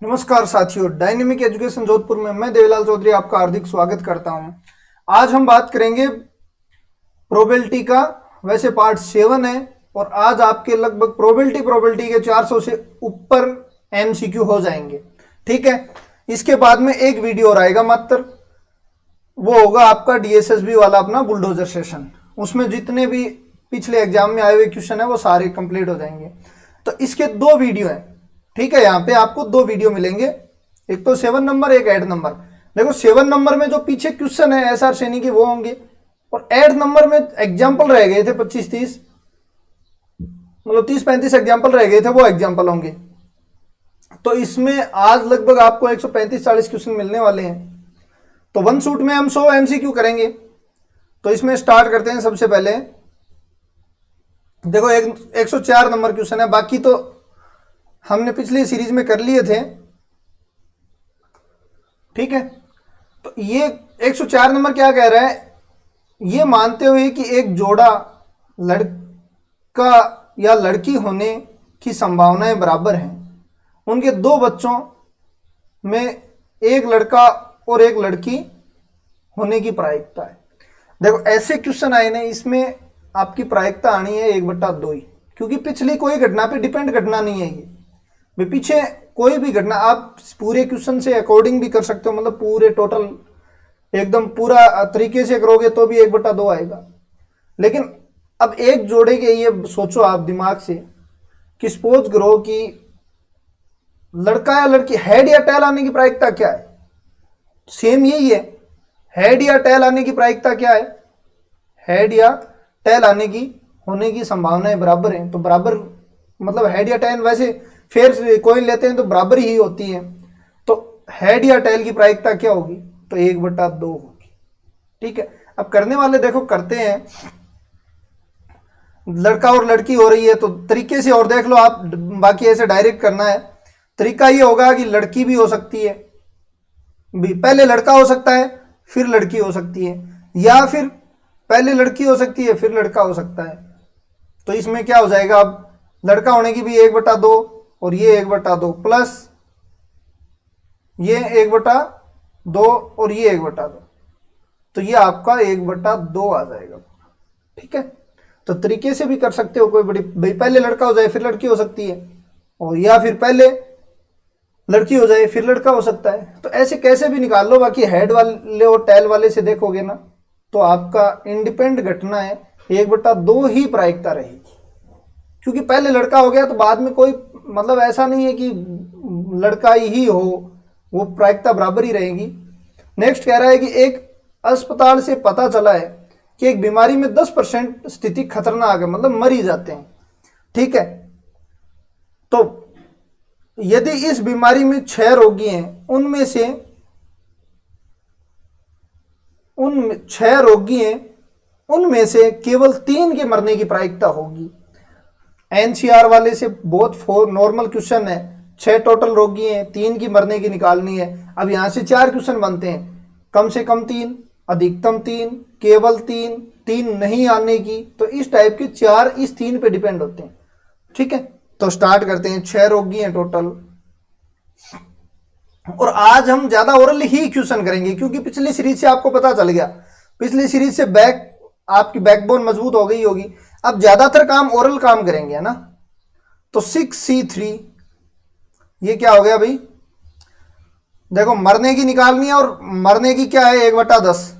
नमस्कार साथियों, dynamic education Jodhpur में मैं देवीलाल चौधरी आपका हार्दिक स्वागत करता हूं। आज हम बात करेंगे प्रोबेबिलिटी का। वैसे पार्ट 7 है और आज आपके लगभग प्रोबेबिलिटी के 400 से ऊपर एमसीक्यू हो जाएंगे। ठीक है, इसके बाद में एक वीडियो और आएगा मात्र, वो होगा आपका डीएसएसबी वाला अपना बुलडोजर सेशन। उसमें जितने भी पिछले एग्जाम में आए हुए क्वेश्चन है वो सारे कंप्लीट हो जाएंगे। तो इसके 2 वीडियो हैं। ठीक है, यहाँ पे आपको 2 वीडियो मिलेंगे, एक तो 7 नंबर, एक 8 नंबर। देखो 7 नंबर में जो पीछे क्वेश्चन है एसआर श्रेणी के वो होंगे, और 8 नंबर में एग्जाम्पल रह गए थे 25-30, मतलब 30-35 एग्जाम्पल रह गए थे, वो एग्जाम्पल होंगे। तो इसमें आज लगभग आपको 135-40 क्वेश्चन मिलने वाले हैं। तो वन शूट में हम 100 एमसीक्यू करेंगे। तो इसमें स्टार्ट करते हैं। सबसे पहले देखो 104 नंबर क्वेश्चन है, बाकी तो हमने पिछली सीरीज में कर लिए थे। ठीक है, तो ये 104 नंबर क्या कह रहा है, ये मानते हुए कि एक जोड़ा लड़का या लड़की होने की संभावनाएं बराबर हैं, उनके 2 बच्चों में एक लड़का और एक लड़की होने की प्रायिकता है। देखो ऐसे क्वेश्चन आए ना, इसमें आपकी प्रायिकता आनी है 1/2 ही, क्योंकि पिछली कोई घटना पे डिपेंड घटना नहीं है ये। पीछे कोई भी घटना आप पूरे क्वेश्चन से अकॉर्डिंग भी कर सकते हो, मतलब पूरे टोटल एकदम पूरा तरीके से करोगे तो भी 1/2 आएगा। लेकिन अब एक जोड़े के ये सोचो आप दिमाग से कि सपोज करो कि लड़का या लड़की, हेड या टेल आने की प्रायिकता क्या है, सेम यही है। हेड या टेल आने की प्रायिकता क्या है, हेड या टेल आने की होने की संभावनाएं बराबर हैं। तो बराबर मतलब हेड या टेल, वैसे फेयर कोइन लेते हैं तो बराबर ही होती है। तो हेड या टेल की प्रायिकता क्या होगी, तो 1/2 होगी। ठीक है, अब करने वाले देखो करते हैं, लड़का और लड़की हो रही है तो तरीके से और देख लो आप, बाकी ऐसे डायरेक्ट करना है। तरीका ये होगा कि लड़की भी हो सकती है, पहले लड़का हो सकता है फिर लड़की हो सकती है, या फिर पहले लड़की हो सकती है फिर लड़का हो सकता है। तो इसमें क्या हो जाएगा, अब लड़का होने की भी 1/2 और ये 1/2 प्लस ये 1/2 और ये 1/2, तो ये आपका 1/2 आ जाएगा। ठीक है, तो तरीके से भी कर सकते हो, कोई बड़ी भाई पहले लड़का हो जाए फिर लड़की हो सकती है, और या फिर पहले लड़की हो जाए फिर लड़का हो सकता है। तो ऐसे कैसे भी निकाल लो। बाकी हेड वाले और टेल वाले से देखोगे ना, तो आपका इंडिपेंडेंट घटना है 1/2 ही प्रायिकता रहेगी, क्योंकि पहले लड़का हो गया तो बाद में कोई मतलब ऐसा नहीं है कि लड़का ही हो, वो प्रायिकता बराबर ही रहेगी। नेक्स्ट कह रहा है कि एक अस्पताल से पता चला है कि एक बीमारी में 10% स्थिति खतरनाक है, मतलब मर ही जाते हैं। ठीक है, तो यदि इस बीमारी में 6 रोगी हैं, उनमें से 6 रोगी हैं, उनमें से केवल 3 के मरने की प्रायिकता होगी। एनसीआर वाले से बहुत नॉर्मल क्वेश्चन है, 6 टोटल रोगी हैं, 3 की मरने की निकालनी है। अब यहां से 4 क्वेश्चन बनते हैं, कम से कम 3, अधिकतम 3, केवल 3, 3 नहीं आने की। तो इस टाइप के 4 इस 3 पे डिपेंड होते हैं। ठीक है, तो स्टार्ट करते हैं। 6 रोगी हैं टोटल, और आज हम ज्यादा ओरल ही क्वेश्चन करेंगे, क्योंकि पिछली सीरीज से आपको पता चल गया, पिछली सीरीज से आपकी बैकबोन मजबूत हो गई होगी। अब ज्यादातर काम ओरल काम करेंगे, है ना। तो 6C3 ये क्या हो गया भाई, देखो मरने की निकालनी है, और मरने की क्या है 1/10।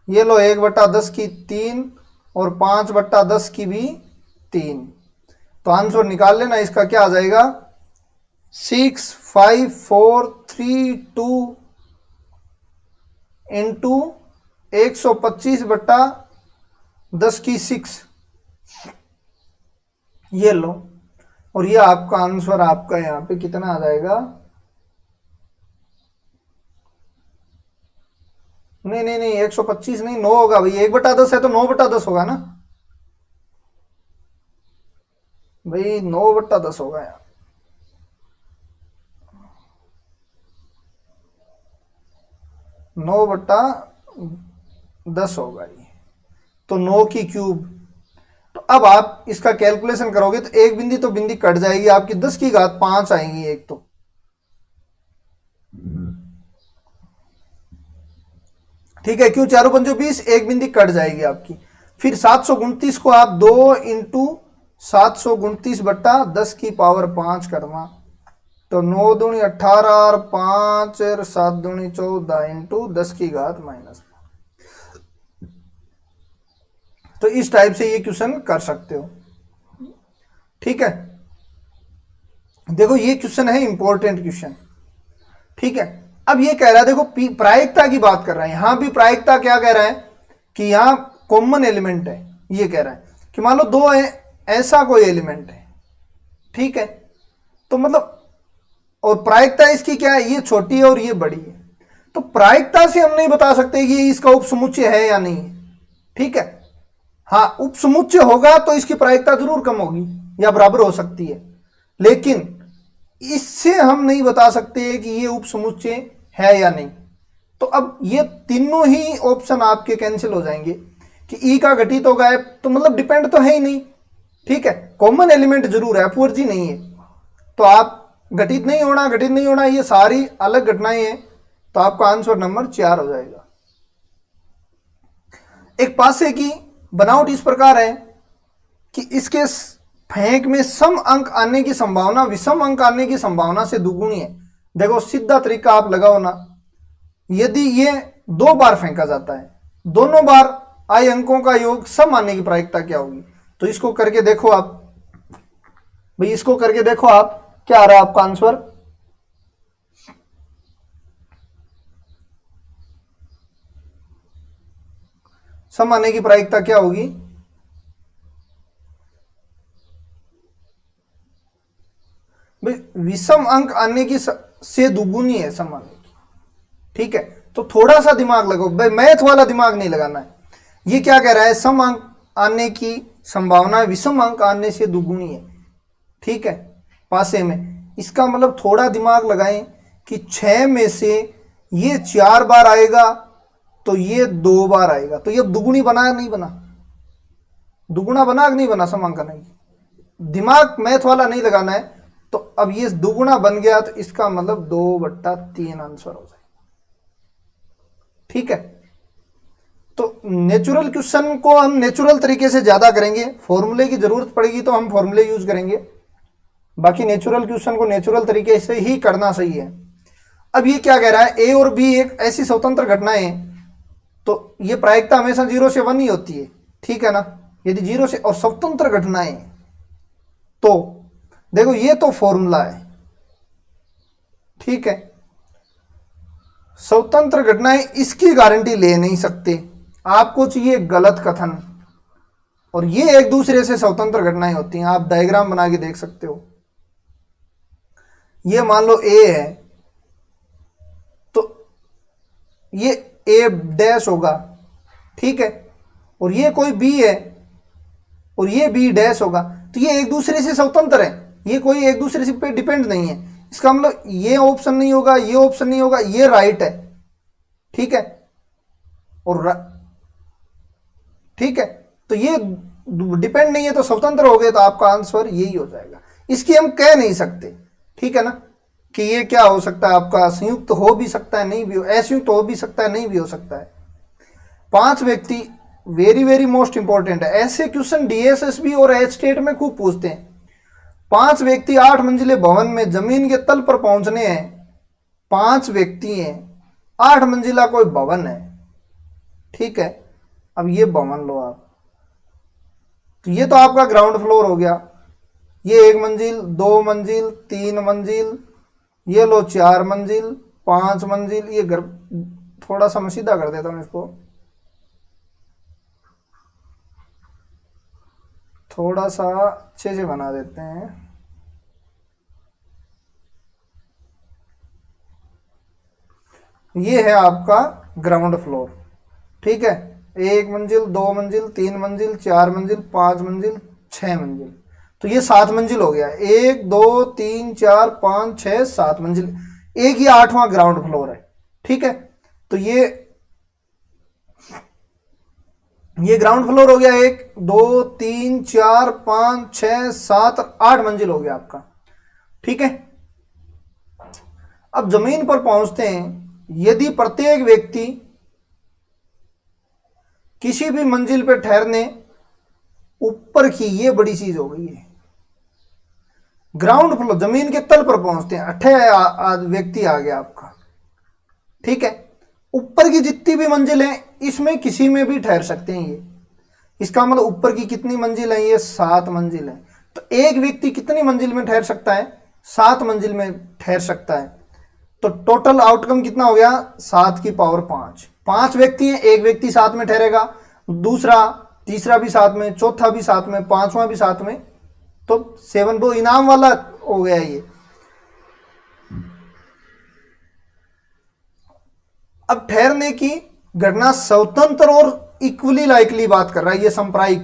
ये लो 1/10 की 3 और 5/10 की भी 3। तो आंसर निकाल लेना, इसका क्या आ जाएगा 6, 5, 4, 3, 2 इंटू 125/10 की 6, ये लो। और ये आपका आंसर आपका यहाँ पे कितना आ जाएगा, नहीं नहीं नहीं 125 नहीं, 9 होगा भाई। 1/10 है तो 9/10 होगा ना भाई, 9/10 होगा यार। 9/10 होगा ये, तो 9 की क्यूब। तो अब आप इसका कैलकुलेशन करोगे तो एक बिंदी तो बिंदी कट जाएगी आपकी, 10 की घात 5 आएंगी एक तो। ठीक है, क्यों, चारों पंचों 20, एक बिंदी कट जाएगी आपकी। फिर 729 को आप 2 इंटू 729/10⁵ करना, तो 9 दूनी 18 और 5 और 7 दूनी 14 इंटू 10⁻⁻। तो इस टाइप से ये क्वेश्चन कर सकते हो। ठीक है, देखो ये क्वेश्चन है इंपॉर्टेंट क्वेश्चन। ठीक है, अब ये कह रहा है, देखो प्रायिकता की बात कर रहा है, यहां भी प्रायिकता क्या कह रहा है कि यहां कॉमन एलिमेंट है। ये कह रहा है कि मान लो दो है, ऐसा कोई एलिमेंट है, ठीक है, तो मतलब, और प्रायिकता इसकी क्या है, ये छोटी है और ये बड़ी है। तो प्रायिकता से हम नहीं बता सकते कि ये इसका उपसमुच्चय है या नहीं है। ठीक है, हाँ उपसमुच्चय होगा तो इसकी प्रायिकता जरूर कम होगी या बराबर हो सकती है, लेकिन इससे हम नहीं बता सकते कि ये उपसमुच्चय है या नहीं। तो अब ये तीनों ही ऑप्शन आपके कैंसिल हो जाएंगे कि ई का घटित हो गायब, तो मतलब डिपेंड तो है ही नहीं। ठीक है, कॉमन एलिमेंट जरूर है, अपवर्जी नहीं है। तो आप घटित नहीं होना, घटित नहीं होना, ये सारी अलग घटनाएं हैं, तो आपका आंसर नंबर 4 हो जाएगा। एक पासे की बनावट इस प्रकार है कि इसके फेंक में सम अंक आने की संभावना विषम अंक आने की संभावना से दुगुनी है। देखो सीधा तरीका आप लगाओ ना, यदि ये 2 बार फेंका जाता है, दोनों बार आए अंकों का योग सम आने की प्रायिकता क्या होगी। तो इसको करके देखो आप भाई, इसको करके देखो आप, क्या आ रहा है आपका आंसर। सम आने की प्रायिकता क्या होगी, विषम अंक आने की से दुगुनी है सम आने की। ठीक है, तो थोड़ा सा दिमाग लगाओ भाई, मैथ वाला दिमाग नहीं लगाना है। ये क्या कह रहा है, सम अंक आने की संभावना विषम अंक आने से दुगुनी है। ठीक है, पासे में, इसका मतलब थोड़ा दिमाग लगाएं कि 6 में से ये 4 बार आएगा तो ये 2 बार आएगा, तो ये दुगुनी बना या नहीं बना, दुगुना बना कि नहीं बना सम अंक आने की। दिमाग मैथ वाला नहीं लगाना है। तो अब ये दुगुना बन गया, तो इसका मतलब 2/3 आंसर हो जाए। ठीक है, तो नेचुरल क्वेश्चन को हम नेचुरल तरीके से ज्यादा करेंगे, फॉर्मूले की जरूरत पड़ेगी तो हम फॉर्मूले यूज करेंगे, बाकी नेचुरल क्वेश्चन को नेचुरल तरीके से ही करना सही है। अब ये क्या कह रहा है, ए और बी एक ऐसी स्वतंत्र घटनाएं, तो ये प्रायिकता हमेशा 0 से 1 ही होती है। ठीक है ना, यदि 0 से और स्वतंत्र घटनाएं, तो देखो ये तो फॉर्मूला है। ठीक है, स्वतंत्र घटनाएं इसकी गारंटी ले नहीं सकते, आपको चाहिए गलत कथन, और ये एक दूसरे से स्वतंत्र घटनाएं होती हैं। आप डायग्राम बना के देख सकते हो। ये मान लो ए है, तो ये ए डैश होगा, ठीक है, और ये कोई बी है और ये बी डैश होगा, तो ये एक दूसरे से स्वतंत्र है, ये कोई एक दूसरे से पे डिपेंड नहीं है। इसका मतलब ये ऑप्शन नहीं होगा, ये ऑप्शन नहीं होगा, ये राइट है। ठीक है, और ठीक है, तो ये डिपेंड नहीं है, तो स्वतंत्र हो गए, तो आपका आंसर यही हो जाएगा। इसकी हम कह नहीं सकते, ठीक है ना, कि ये क्या हो सकता है, आपका संयुक्त हो भी सकता है, नहीं भी हो, असंयुक्त हो भी सकता है, नहीं भी हो सकता है। 5 व्यक्ति, वेरी वेरी मोस्ट इंपॉर्टेंट है, ऐसे क्वेश्चन डीएसएसबी और एच स्टेट में खूब पूछते हैं। 5 व्यक्ति 8 मंजिले भवन में जमीन के तल पर पहुंचने हैं। 5 व्यक्ति हैं, 8 मंजिला कोई भवन है। ठीक है, अब ये भवन लो आप, तो ये तो आपका ग्राउंड फ्लोर हो गया। ये 1 मंजिल, 2 मंजिल, 3 मंजिल, ये लो 4 मंजिल, 5 मंजिल। ये घर थोड़ा सा मैं सीधा कर देता हूं, इसको थोड़ा सा अच्छे से बना देते हैं। ये है आपका ग्राउंड फ्लोर। ठीक है, 1 मंजिल, 2 मंजिल, 3 मंजिल, 4 मंजिल, 5 मंजिल, 6 मंजिल, तो ये 7 मंजिल हो गया। 1 2 3 4 5 6 7 मंजिल, एक ही 8वां ग्राउंड फ्लोर है। ठीक है, तो ये ग्राउंड फ्लोर हो गया। 1 2 3 4 5 6 7 8 मंजिल हो गया आपका। ठीक है, अब जमीन पर पहुंचते हैं। यदि प्रत्येक व्यक्ति किसी भी मंजिल पे ठहरने ऊपर की, ये बड़ी चीज हो गई है। ग्राउंड फ्लोर, जमीन के तल पर पहुंचते हैं, 8 व्यक्ति आ गया आपका, ठीक है। ऊपर की जितनी भी मंजिल है इसमें किसी में भी ठहर सकते हैं ये। इसका मतलब ऊपर की कितनी मंजिल है, ये 7 मंजिल है। तो एक व्यक्ति कितनी मंजिल में ठहर सकता है, 7 मंजिल में ठहर सकता है। तो टोटल आउटकम कितना हो गया, 7 की पावर 5। 5 व्यक्ति हैं, एक व्यक्ति साथ में ठहरेगा, दूसरा तीसरा भी साथ में, चौथा भी साथ में, पांचवा भी साथ में, तो 7 वो इनाम वाला हो गया ये। अब ठहरने की घटना स्वतंत्र और इक्वली लाइकली बात कर रहा है ये संप्रायिक।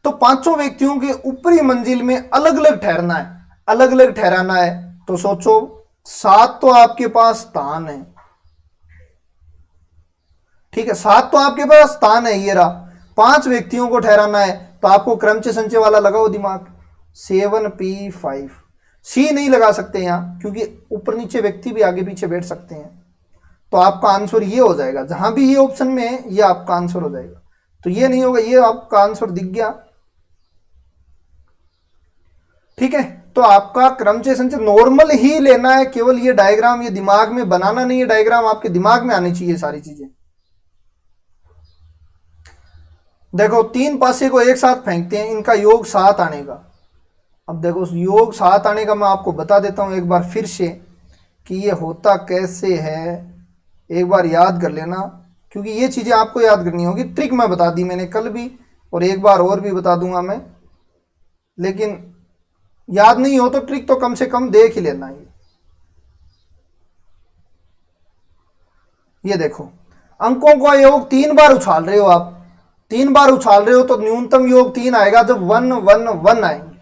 तो पांचों व्यक्तियों के ऊपरी मंजिल में अलग अलग ठहरना है, अलग अलग ठहराना है। तो सोचो 7 तो आपके पास स्थान है, ठीक है, 7 तो आपके पास स्थान है, ये रहा। 5 व्यक्तियों को ठहराना है, तो आपको क्रमचय संचय वाला लगाओ दिमाग, 7p5। सी नहीं लगा सकते यहां क्योंकि ऊपर नीचे व्यक्ति भी आगे पीछे बैठ सकते हैं। तो आपका आंसर ये हो जाएगा, जहां भी ये ऑप्शन में है ये आपका आंसर हो जाएगा। तो ये नहीं होगा, ये आपका आंसर दिख गया, ठीक है। तो आपका क्रमचय संचय नॉर्मल ही लेना है, केवल ये डायग्राम ये दिमाग में बनाना नहीं है, डायग्राम आपके दिमाग में आनी चाहिए सारी चीजें। देखो 3 पासे को एक साथ फेंकते हैं, इनका योग 7 आने का। अब देखो योग 7 आने का मैं आपको बता देता हूं एक बार फिर से कि ये होता कैसे है, एक बार याद कर लेना, क्योंकि ये चीज़ें आपको याद करनी होगी। ट्रिक मैं बता दी मैंने कल भी, और एक बार और भी बता दूंगा मैं, लेकिन याद नहीं हो तो ट्रिक तो कम से कम देख ही लेना। ये देखो अंकों का योग 3 बार उछाल रहे हो आप, 3 बार उछाल रहे हो तो न्यूनतम योग 3 आएगा जब 1 1 1 आएंगे,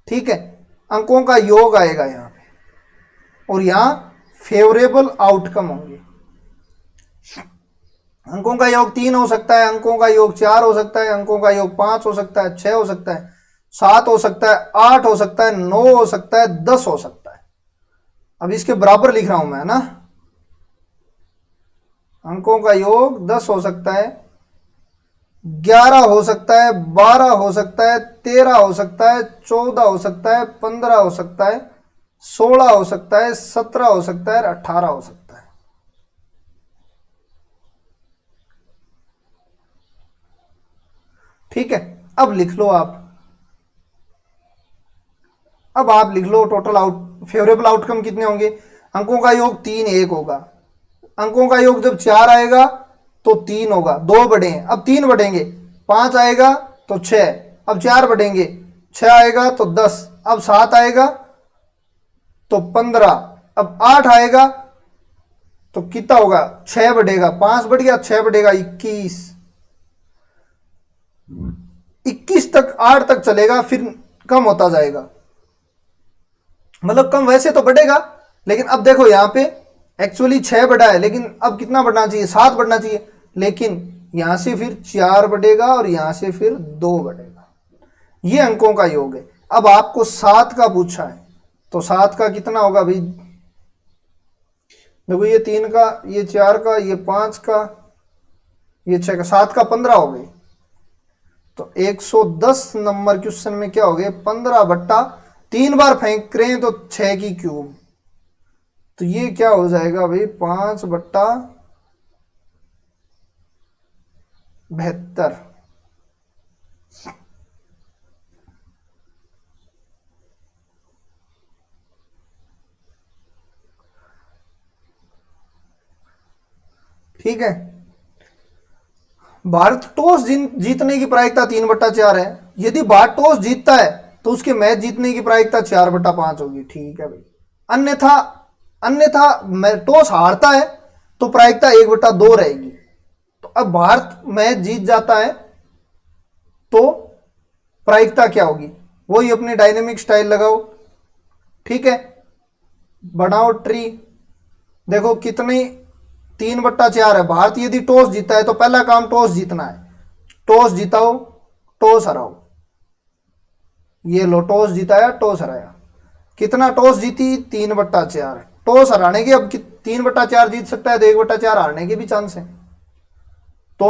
ठीक है। अंकों का योग आएगा यहां पे, और यहां फेवरेबल आउटकम होंगे। अंकों का योग 3 हो सकता है, अंकों का योग 4 हो सकता है, अंकों का योग 5 हो सकता है, 6 हो सकता है, 7 हो सकता है, 8 हो सकता है, 9 हो सकता है, 10 हो सकता है। अब इसके बराबर लिख रहा हूं मैं ना, अंकों का योग 10 हो सकता है, 11 हो सकता है, 12 हो सकता है, 13 हो सकता है, 14 हो सकता है, 15 हो सकता है, 16 हो सकता है, 17 हो सकता है, 18 हो सकता है। ठीक है, अब लिख लो आप, अब आप लिख लो टोटल फेवरेबल आउटकम कितने होंगे। अंकों का योग 3 1 होगा, अंकों का योग जब 4 आएगा तो 3 होगा, 2 बढ़े, अब 3 बढ़ेंगे, 5 आएगा तो 6, अब 4 बढ़ेंगे, 6 आएगा तो 10, अब 7 आएगा तो 15, अब 8 आएगा तो कितना होगा, 6 बढ़ेगा, 5 बढ़ गया, 6 बढ़ेगा, 21, 21 तक 8 तक चलेगा, फिर कम होता जाएगा, मतलब कम वैसे तो बढ़ेगा, लेकिन अब देखो यहां पे एक्चुअली 6 बढ़ा है, लेकिन अब कितना बढ़ना चाहिए, 7 बढ़ना चाहिए, लेकिन यहां से फिर 4 बढ़ेगा और यहां से फिर 2 बढ़ेगा। ये अंकों का योग है। अब आपको 7 का पूछा है, तो 7 का कितना होगा भाई, देखो ये 3 का, ये 4 का, ये 5 का, ये 6 का, 7 का 15 हो गए। तो 110 नंबर क्वेश्चन में क्या हो गए, 15 बट्टा 3 बार फेंक रहे हैं तो 6 की क्यूब, तो ये क्या हो जाएगा भाई, 5 बट्टा 72। ठीक है, भारत टॉस जीतने की प्रायिकता 3/4 है। यदि भारत टॉस जीतता है तो उसके मैच जीतने की प्रायिकता 4/5 होगी, ठीक है भाई। अन्यथा अन्यथा टॉस हारता है तो प्रायिकता 1/2 रहेगी। तो अब भारत मैच जीत जाता है तो प्रायिकता क्या होगी, वही अपनी डायनेमिक स्टाइल लगाओ, ठीक है, बनाओ ट्री। देखो कितनी, 3/4 है। भारत यदि टॉस जीता है तो पहला काम टॉस जीतना है, टॉस जीताओ, टॉस हराओ, ये लो टॉस जिताया, टॉस हराया, कितना टॉस जीती, 3/4। टॉस हराने के अब 3/4 जीत सकता है तो 1/4 हारने के भी चांस है। तो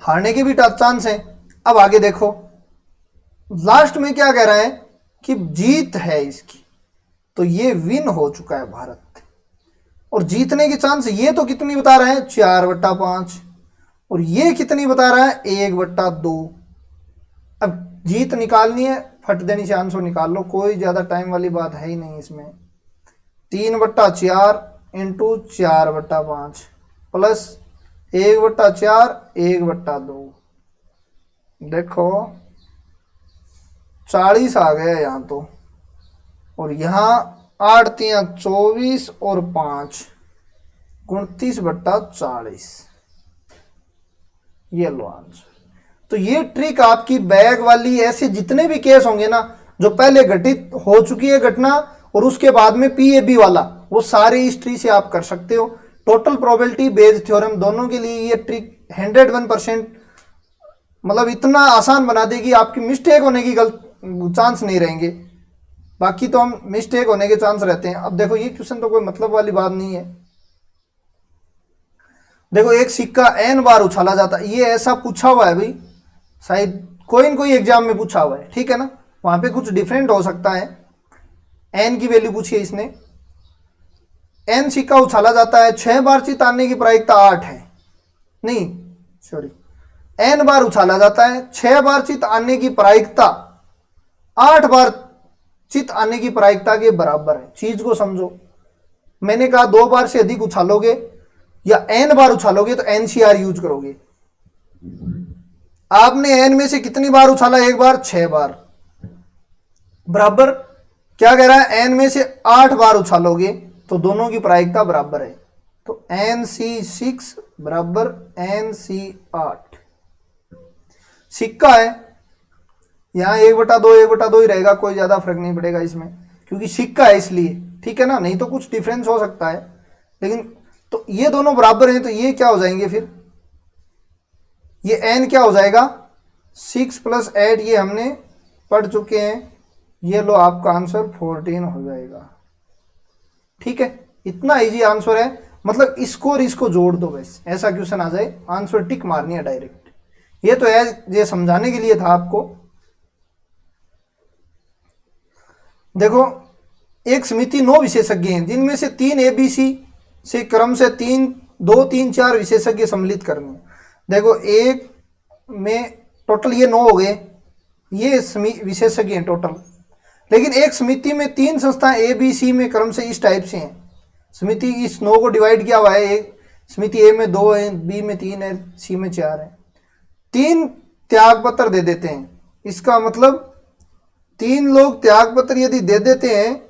हारने के भी चांस हैं। अब आगे देखो, लास्ट में क्या कह रहा है कि जीत है इसकी, तो ये विन हो चुका है भारत। और जीतने के चांस ये तो कितनी बता रहे हैं, 4/5, और ये कितनी बता रहा है, 1/2। अब जीत निकालनी है, फट देनी से आंसर निकाल लो, कोई ज्यादा टाइम वाली बात है ही नहीं इसमें। 3/4 इंटू 4/5 प्लस 1/4 1/2, देखो 40 आ गया यहाँ तो, और यहाँ 8×3 = 24 और 5 29/40, ये लो आंसर। तो ये ट्रिक आपकी बैग वाली, ऐसे जितने भी केस होंगे ना जो पहले घटित हो चुकी है घटना और उसके बाद में पीएबी वाला, वो सारी इस ट्री से आप कर सकते हो। टोटल प्रोबेबिलिटी बेस्ड थ्योरम दोनों के लिए ये ट्रिक 101%, मतलब इतना आसान बना देगी, आपकी मिस्टेक होने की चांस नहीं रहेंगे। बाकी तो हम मिस्टेक होने के चांस रहते हैं। अब देखो ये क्वेश्चन तो कोई मतलब वाली बात नहीं है। देखो एक सिक्का n बार उछाला जाता है, ये ऐसा पूछा हुआ है भाई, शायद कोई न कोई एग्जाम में पूछा हुआ है, ठीक है ना, वहां पे कुछ डिफरेंट हो सकता है। n की वैल्यू पूछी है इसने, n सिक्का उछाला जाता है, 6 बार चित आने की प्रायिकता 8 है, नहीं सॉरी, n बार उछाला जाता है, 6 बार चित आने की प्रायिकता 8 बार चित आने की प्रायिकता के बराबर है। चीज को समझो, मैंने कहा 2 बार से अधिक उछालोगे या n बार उछालोगे तो NCR यूज करोगे। आपने n में से कितनी बार उछाला, एक बार, 6 बार, बराबर क्या कह रहा है, n में से 8 बार उछालोगे तो दोनों की प्रायिकता बराबर है, तो NC6 बराबर NC8। सिक्का है, यहां 1/2 1/2 ही रहेगा, कोई ज्यादा फर्क नहीं पड़ेगा इसमें, क्योंकि सिक्का है इसलिए, ठीक है ना, नहीं तो कुछ डिफरेंस हो सकता है, लेकिन तो ये दोनों बराबर हैं, तो ये क्या हो जाएंगे फिर, ये n क्या हो जाएगा, 6 + 8, ये हमने पढ़ चुके हैं, ये लो आपका आंसर 14 हो जाएगा। ठीक है, इतना इजी आंसर है, मतलब इसको और इसको जोड़ दो बस, ऐसा क्वेश्चन आ जाए, आंसर टिक मारनी है डायरेक्ट। ये तो है, ये समझाने के लिए था आपको। देखो एक समिति 9 विशेषज्ञ हैं, जिनमें से 3 ABC से क्रम से 2 3 4 विशेषज्ञ सम्मिलित करने। देखो एक में टोटल ये 9 हो गए, ये विशेषज्ञ हैं टोटल, लेकिन एक समिति में 3 संस्थाएं ABC में क्रम से इस टाइप से हैं। समिति इस 9 को डिवाइड किया हुआ है, एक समिति ए में 2 है, बी में 3 है, सी में 4 है। 3 त्याग पत्र दे देते हैं, इसका मतलब 3 लोग त्याग पत्र यदि दे देते हैं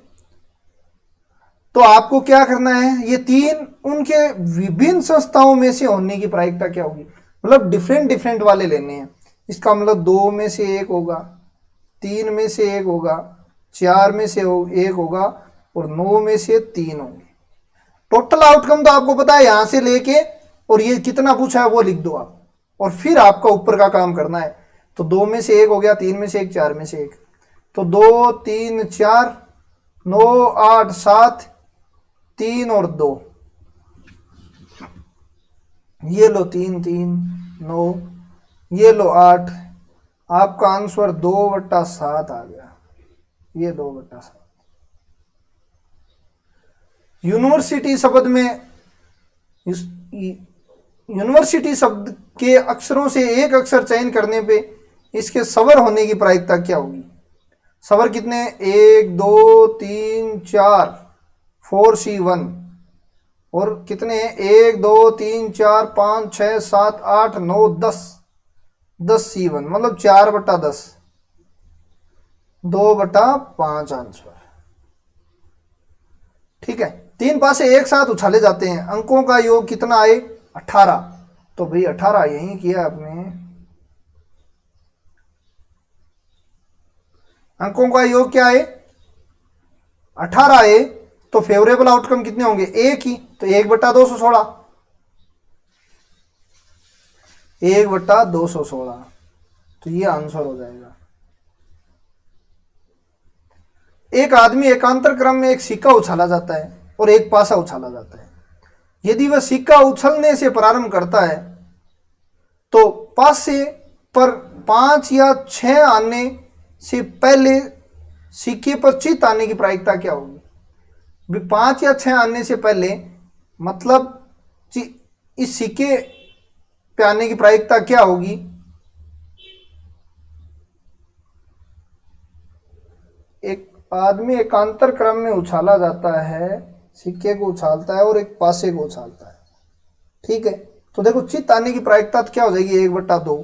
तो आपको क्या करना है, ये 3 उनके विभिन्न संस्थाओं में से होने की प्रायिकता क्या होगी, मतलब डिफरेंट वाले लेने हैं। इसका मतलब 2 में से 1 होगा, 3 में से 1 होगा, 4 में से 1 होगा और 9 में से 3 होंगे। टोटल आउटकम तो आपको पता है, यहां से लेके और ये कितना पूछा है वो लिख दो आप, और फिर आपका ऊपर का काम करना है। तो 2 में से 1 हो गया, 3 में से 1, 4 में से 1, तो 2 3 4 9 8 7 3 और 2, ये लो 3 3 9, ये लो 8, आपका आंसर 2/7 आ गया, ये 2/7। यूनिवर्सिटी शब्द में, यूनिवर्सिटी शब्द के अक्षरों से एक अक्षर चयन करने पे इसके स्वर होने की प्रायिकता क्या होगी। स्वर कितने, 1 2 3 4 4C1, और कितने हैं, 1 2 3 4 5 6 7 8 9 10 10C1, मतलब 4/10, 2/5 आंसर। ठीक है, 3 पासे एक साथ उछाले जाते हैं, अंकों का योग कितना आए, 18, तो भाई 18 यही किया आपने, अंकों का योग क्या है, 18 आए, तो फेवरेबल आउटकम कितने होंगे, 1 ही, तो 1/216, 1/216, तो ये आंसर हो जाएगा। एक आदमी एकांतर क्रम में एक सिक्का उछाला जाता है और एक पासा उछाला जाता है। यदि वह सिक्का उछलने से प्रारंभ करता है तो पासे पर 5 या 6 आने से पहले सिक्के पर चित आने की प्रायिकता क्या होगी? 5 या 6 आने से पहले मतलब इस सिक्के पे आने की प्रायिकता क्या होगी? एक आदमी एकांतर क्रम में उछाला जाता है, सिक्के को उछालता है और एक पासे को उछालता है, ठीक है। तो देखो चित्त आने की प्रायिकता क्या हो जाएगी? 1/2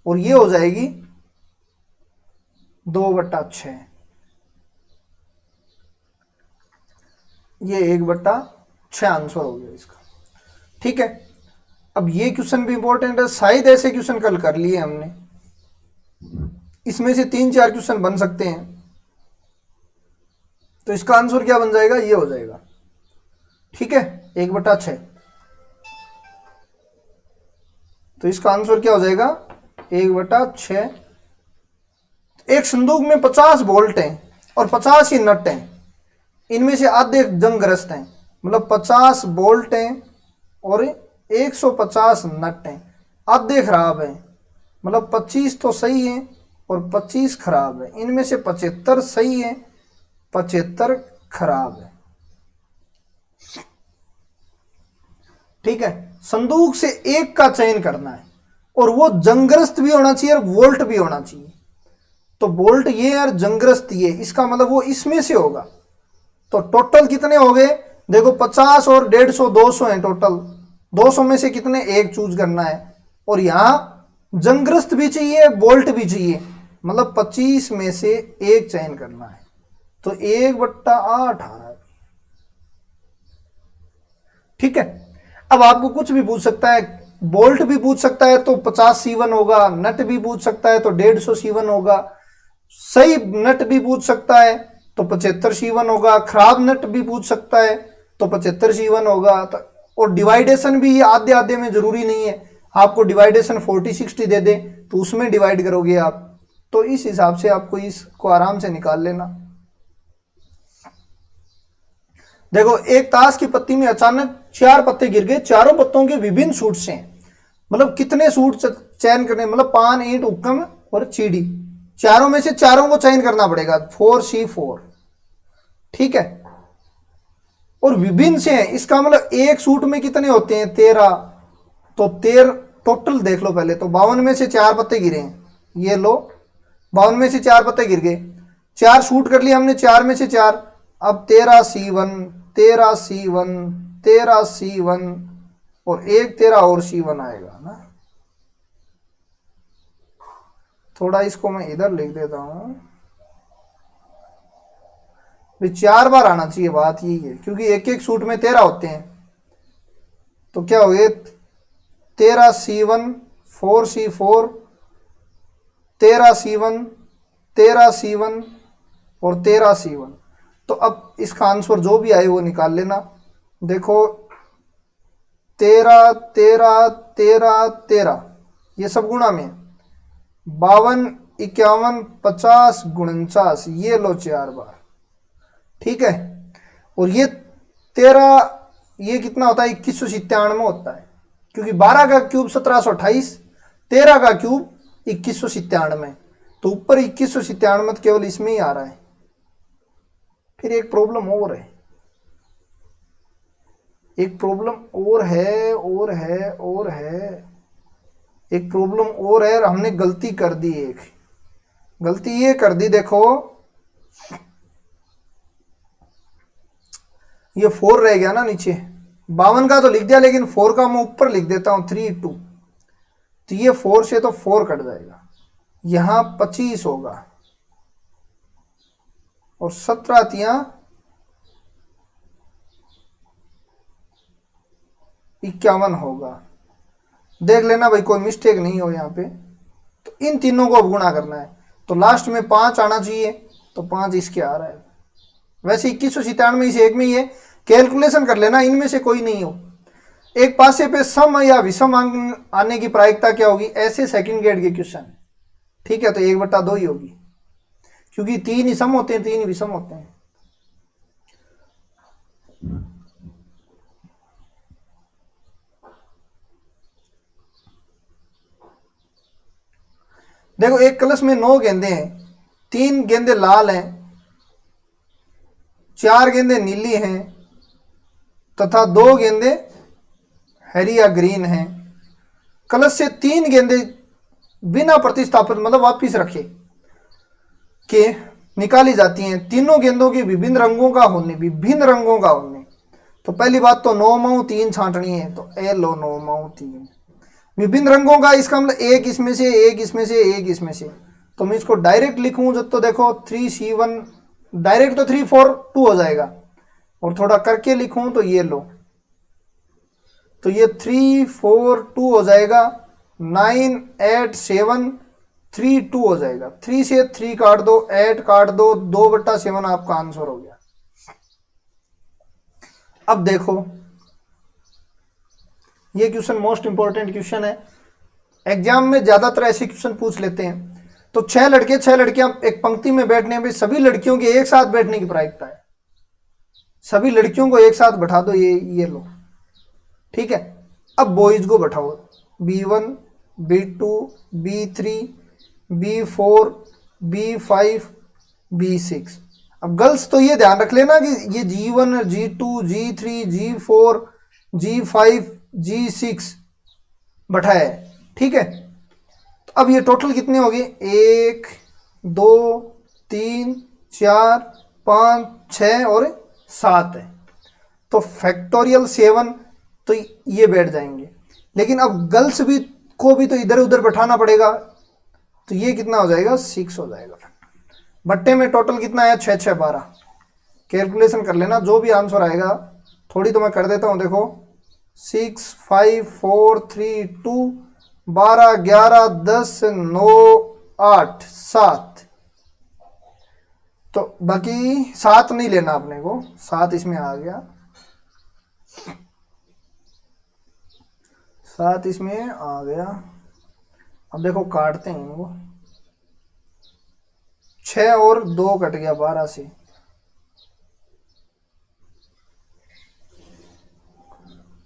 और ये हो जाएगी 2/6। ये 1/6 आंसर हो गया इसका, ठीक है। अब ये क्वेश्चन भी इंपॉर्टेंट है, शायद ऐसे क्वेश्चन कल कर लिए हमने, इसमें से 3-4 क्वेश्चन बन सकते हैं। तो इसका आंसर क्या बन जाएगा? ये हो जाएगा, ठीक है, 1/6। तो इसका आंसर क्या हो जाएगा? 1/6। एक संदूक में 50 बोल्ट हैं और 50 ही नट हैं, इनमें से आधे जंगग्रस्त हैं, मतलब 50 बोल्ट हैं और 150 नट हैं, आधे खराब हैं, मतलब 25 तो सही है और 25 खराब है, इनमें से 75 सही है, 75 खराब है, ठीक है। संदूक से एक का चयन करना है और वो जंगग्रस्त भी होना चाहिए और वोल्ट भी होना चाहिए। तो बोल्ट ये और जंगग्रस्त ये, इसका मतलब वो इसमें से होगा। तो टोटल कितने हो गए? देखो 50 और 150 200 हैं टोटल, 200 में से कितने? एक चूज करना है और यहां जंगग्रस्त भी चाहिए, बोल्ट भी चाहिए, मतलब 25 में से एक चयन करना है। तो 1/8 आ रहा है, ठीक है। अब आपको कुछ भी पूछ सकता है, बोल्ट भी पूछ सकता है तो 50 C1 होगा, नट भी पूछ सकता है तो 150 C1 होगा, सही नट भी पूछ सकता है तो 75 C1 होगा, खराब नट भी पूछ सकता है तो 75 C1 होगा। तो और डिवाइडेशन भी आधे आधे में जरूरी नहीं है, आपको डिवाइडेशन 40-60 दे दे तो उसमें डिवाइड करोगे आप, तो इस हिसाब से आपको इसको आराम से निकाल लेना। देखो एक ताश की पत्ती में अचानक 4 पत्ते गिर गए, चारों पत्तों के विभिन्न सूट से, मतलब कितने सूट चयन करने, मतलब पान, ईंट, हुक्म और चीड़ी, चारों में से चारों को चयन करना पड़ेगा, 4C4, ठीक है। और विभिन्न से है, इसका मतलब एक सूट में कितने होते हैं? 13, तो 13 टोटल देख लो पहले। तो 52 में से 4 पत्ते गिरे हैं, ये लो 52 में से 4 पत्ते गिर गए, 4 शूट कर लिया हमने, 4 में से 4, अब 13C1 13C1 13C1 और एक 13 और C1 आएगा ना। थोड़ा इसको मैं इधर लिख देता हूं, 4 बार आना चाहिए, बात यही है, क्योंकि एक एक सूट में 13 होते हैं। तो क्या हो गए? 13C1 4C4 13C1 13C1 और 13C1। तो अब इसका आंसर जो भी आए वो निकाल लेना। देखो 13 13 13 13 ये सब गुणा में, 52 51 50 49, ये लो 4 बार, ठीक है। और ये 13, ये कितना होता है? 2197 होता है, क्योंकि 12 का क्यूब 1728, 13 का क्यूब 2197, तो ऊपर 2197 केवल इसमें ही आ रहा है। फिर एक प्रॉब्लम और है, एक प्रॉब्लम और है, एक प्रॉब्लम और है, हमने गलती कर दी, एक गलती ये कर दी, देखो ये 4 रह गया ना नीचे, 52 का तो लिख दिया, लेकिन 4 का मैं ऊपर लिख देता हूं 3 2, तो ये 4 से तो 4 कट जाएगा, यहां 25 होगा और 17 तिया 51 होगा। देख लेना भाई कोई मिस्टेक नहीं हो यहाँ पे। तो इन तीनों को अब गुणा करना है, तो लास्ट में 5 आना चाहिए, तो 5 इसके आ रहा है। वैसे 2197 इस एक में ही है, कैलकुलेशन कर लेना, इनमें से कोई नहीं हो। एक पासे पे सम या विषम अंक आने की प्रायिकता क्या होगी? ऐसे सेकंड ग्रेड के क्वेश्चन, ठीक है, तो 1/2 ही होगी, क्योंकि 3 ही सम होते हैं, 3 ही विषम होते हैं। देखो एक कलश में 9 गेंदे हैं, 3 गेंदे लाल हैं, 4 गेंदे नीली हैं तथा 2 गेंदे हरी या ग्रीन हैं। कलश से 3 गेंदे बिना प्रतिस्थापित मतलब वापिस रखे के निकाली जाती हैं, तीनों गेंदों के विभिन्न रंगों का होने। तो पहली बात तो 9 माऊ 3 छांटनी है, तो ए लो 9 माऊ 3 विभिन्न रंगों का, इसका मतलब एक इसमें से, एक इसमें से, एक इसमें से। तो मैं इसको डायरेक्ट लिखूं जब तो देखो 3C1 डायरेक्ट तो 3 4 2 हो जाएगा, और थोड़ा करके लिखूं तो ये लो, तो ये 3 4 2 हो जाएगा, 9 8 7 3 2 हो जाएगा। 3 से 3 काट दो, 8 काट दो, 2/7 आपका आंसर हो गया। अब देखो ये क्वेश्चन मोस्ट इंपॉर्टेंट क्वेश्चन है, एग्जाम में ज्यादातर ऐसे क्वेश्चन पूछ लेते हैं। तो 6 लड़के 6 लड़कियां एक पंक्ति में बैठने में, सभी लड़कियों के एक साथ बैठने की प्रायिकता है, सभी लड़कियों को एक साथ बैठा दो, ये लो, ठीक है। अब बॉयज को बैठाओ, B1 B2 B3 B4 B5 B6। अब गर्ल्स तो ये ध्यान रख लेना कि ये G1 G2 G3 G4 G5 G6 बैठाया है, ठीक है। तो अब ये टोटल कितने हो गए, 1 2 3 4 5 6 और 7 है, तो फैक्टोरियल 7, तो ये बैठ जाएंगे। लेकिन अब गर्ल्स भी को भी तो इधर उधर बैठाना पड़ेगा, तो ये कितना हो जाएगा, 6 हो जाएगा। बट्टे में टोटल कितना है, 6 6 12, कैलकुलेशन कर लेना, जो भी आंसर आएगा। थोड़ी तो मैं कर देता हूँ, देखो 6 5 4 3 2 12 11 10 9 8 7, तो बाकी 7 नहीं लेना अपने को, 7 इसमें आ गया, 7 इसमें आ गया। अब देखो काटते हैं इनको, 6 और 2 कट गया 12 से,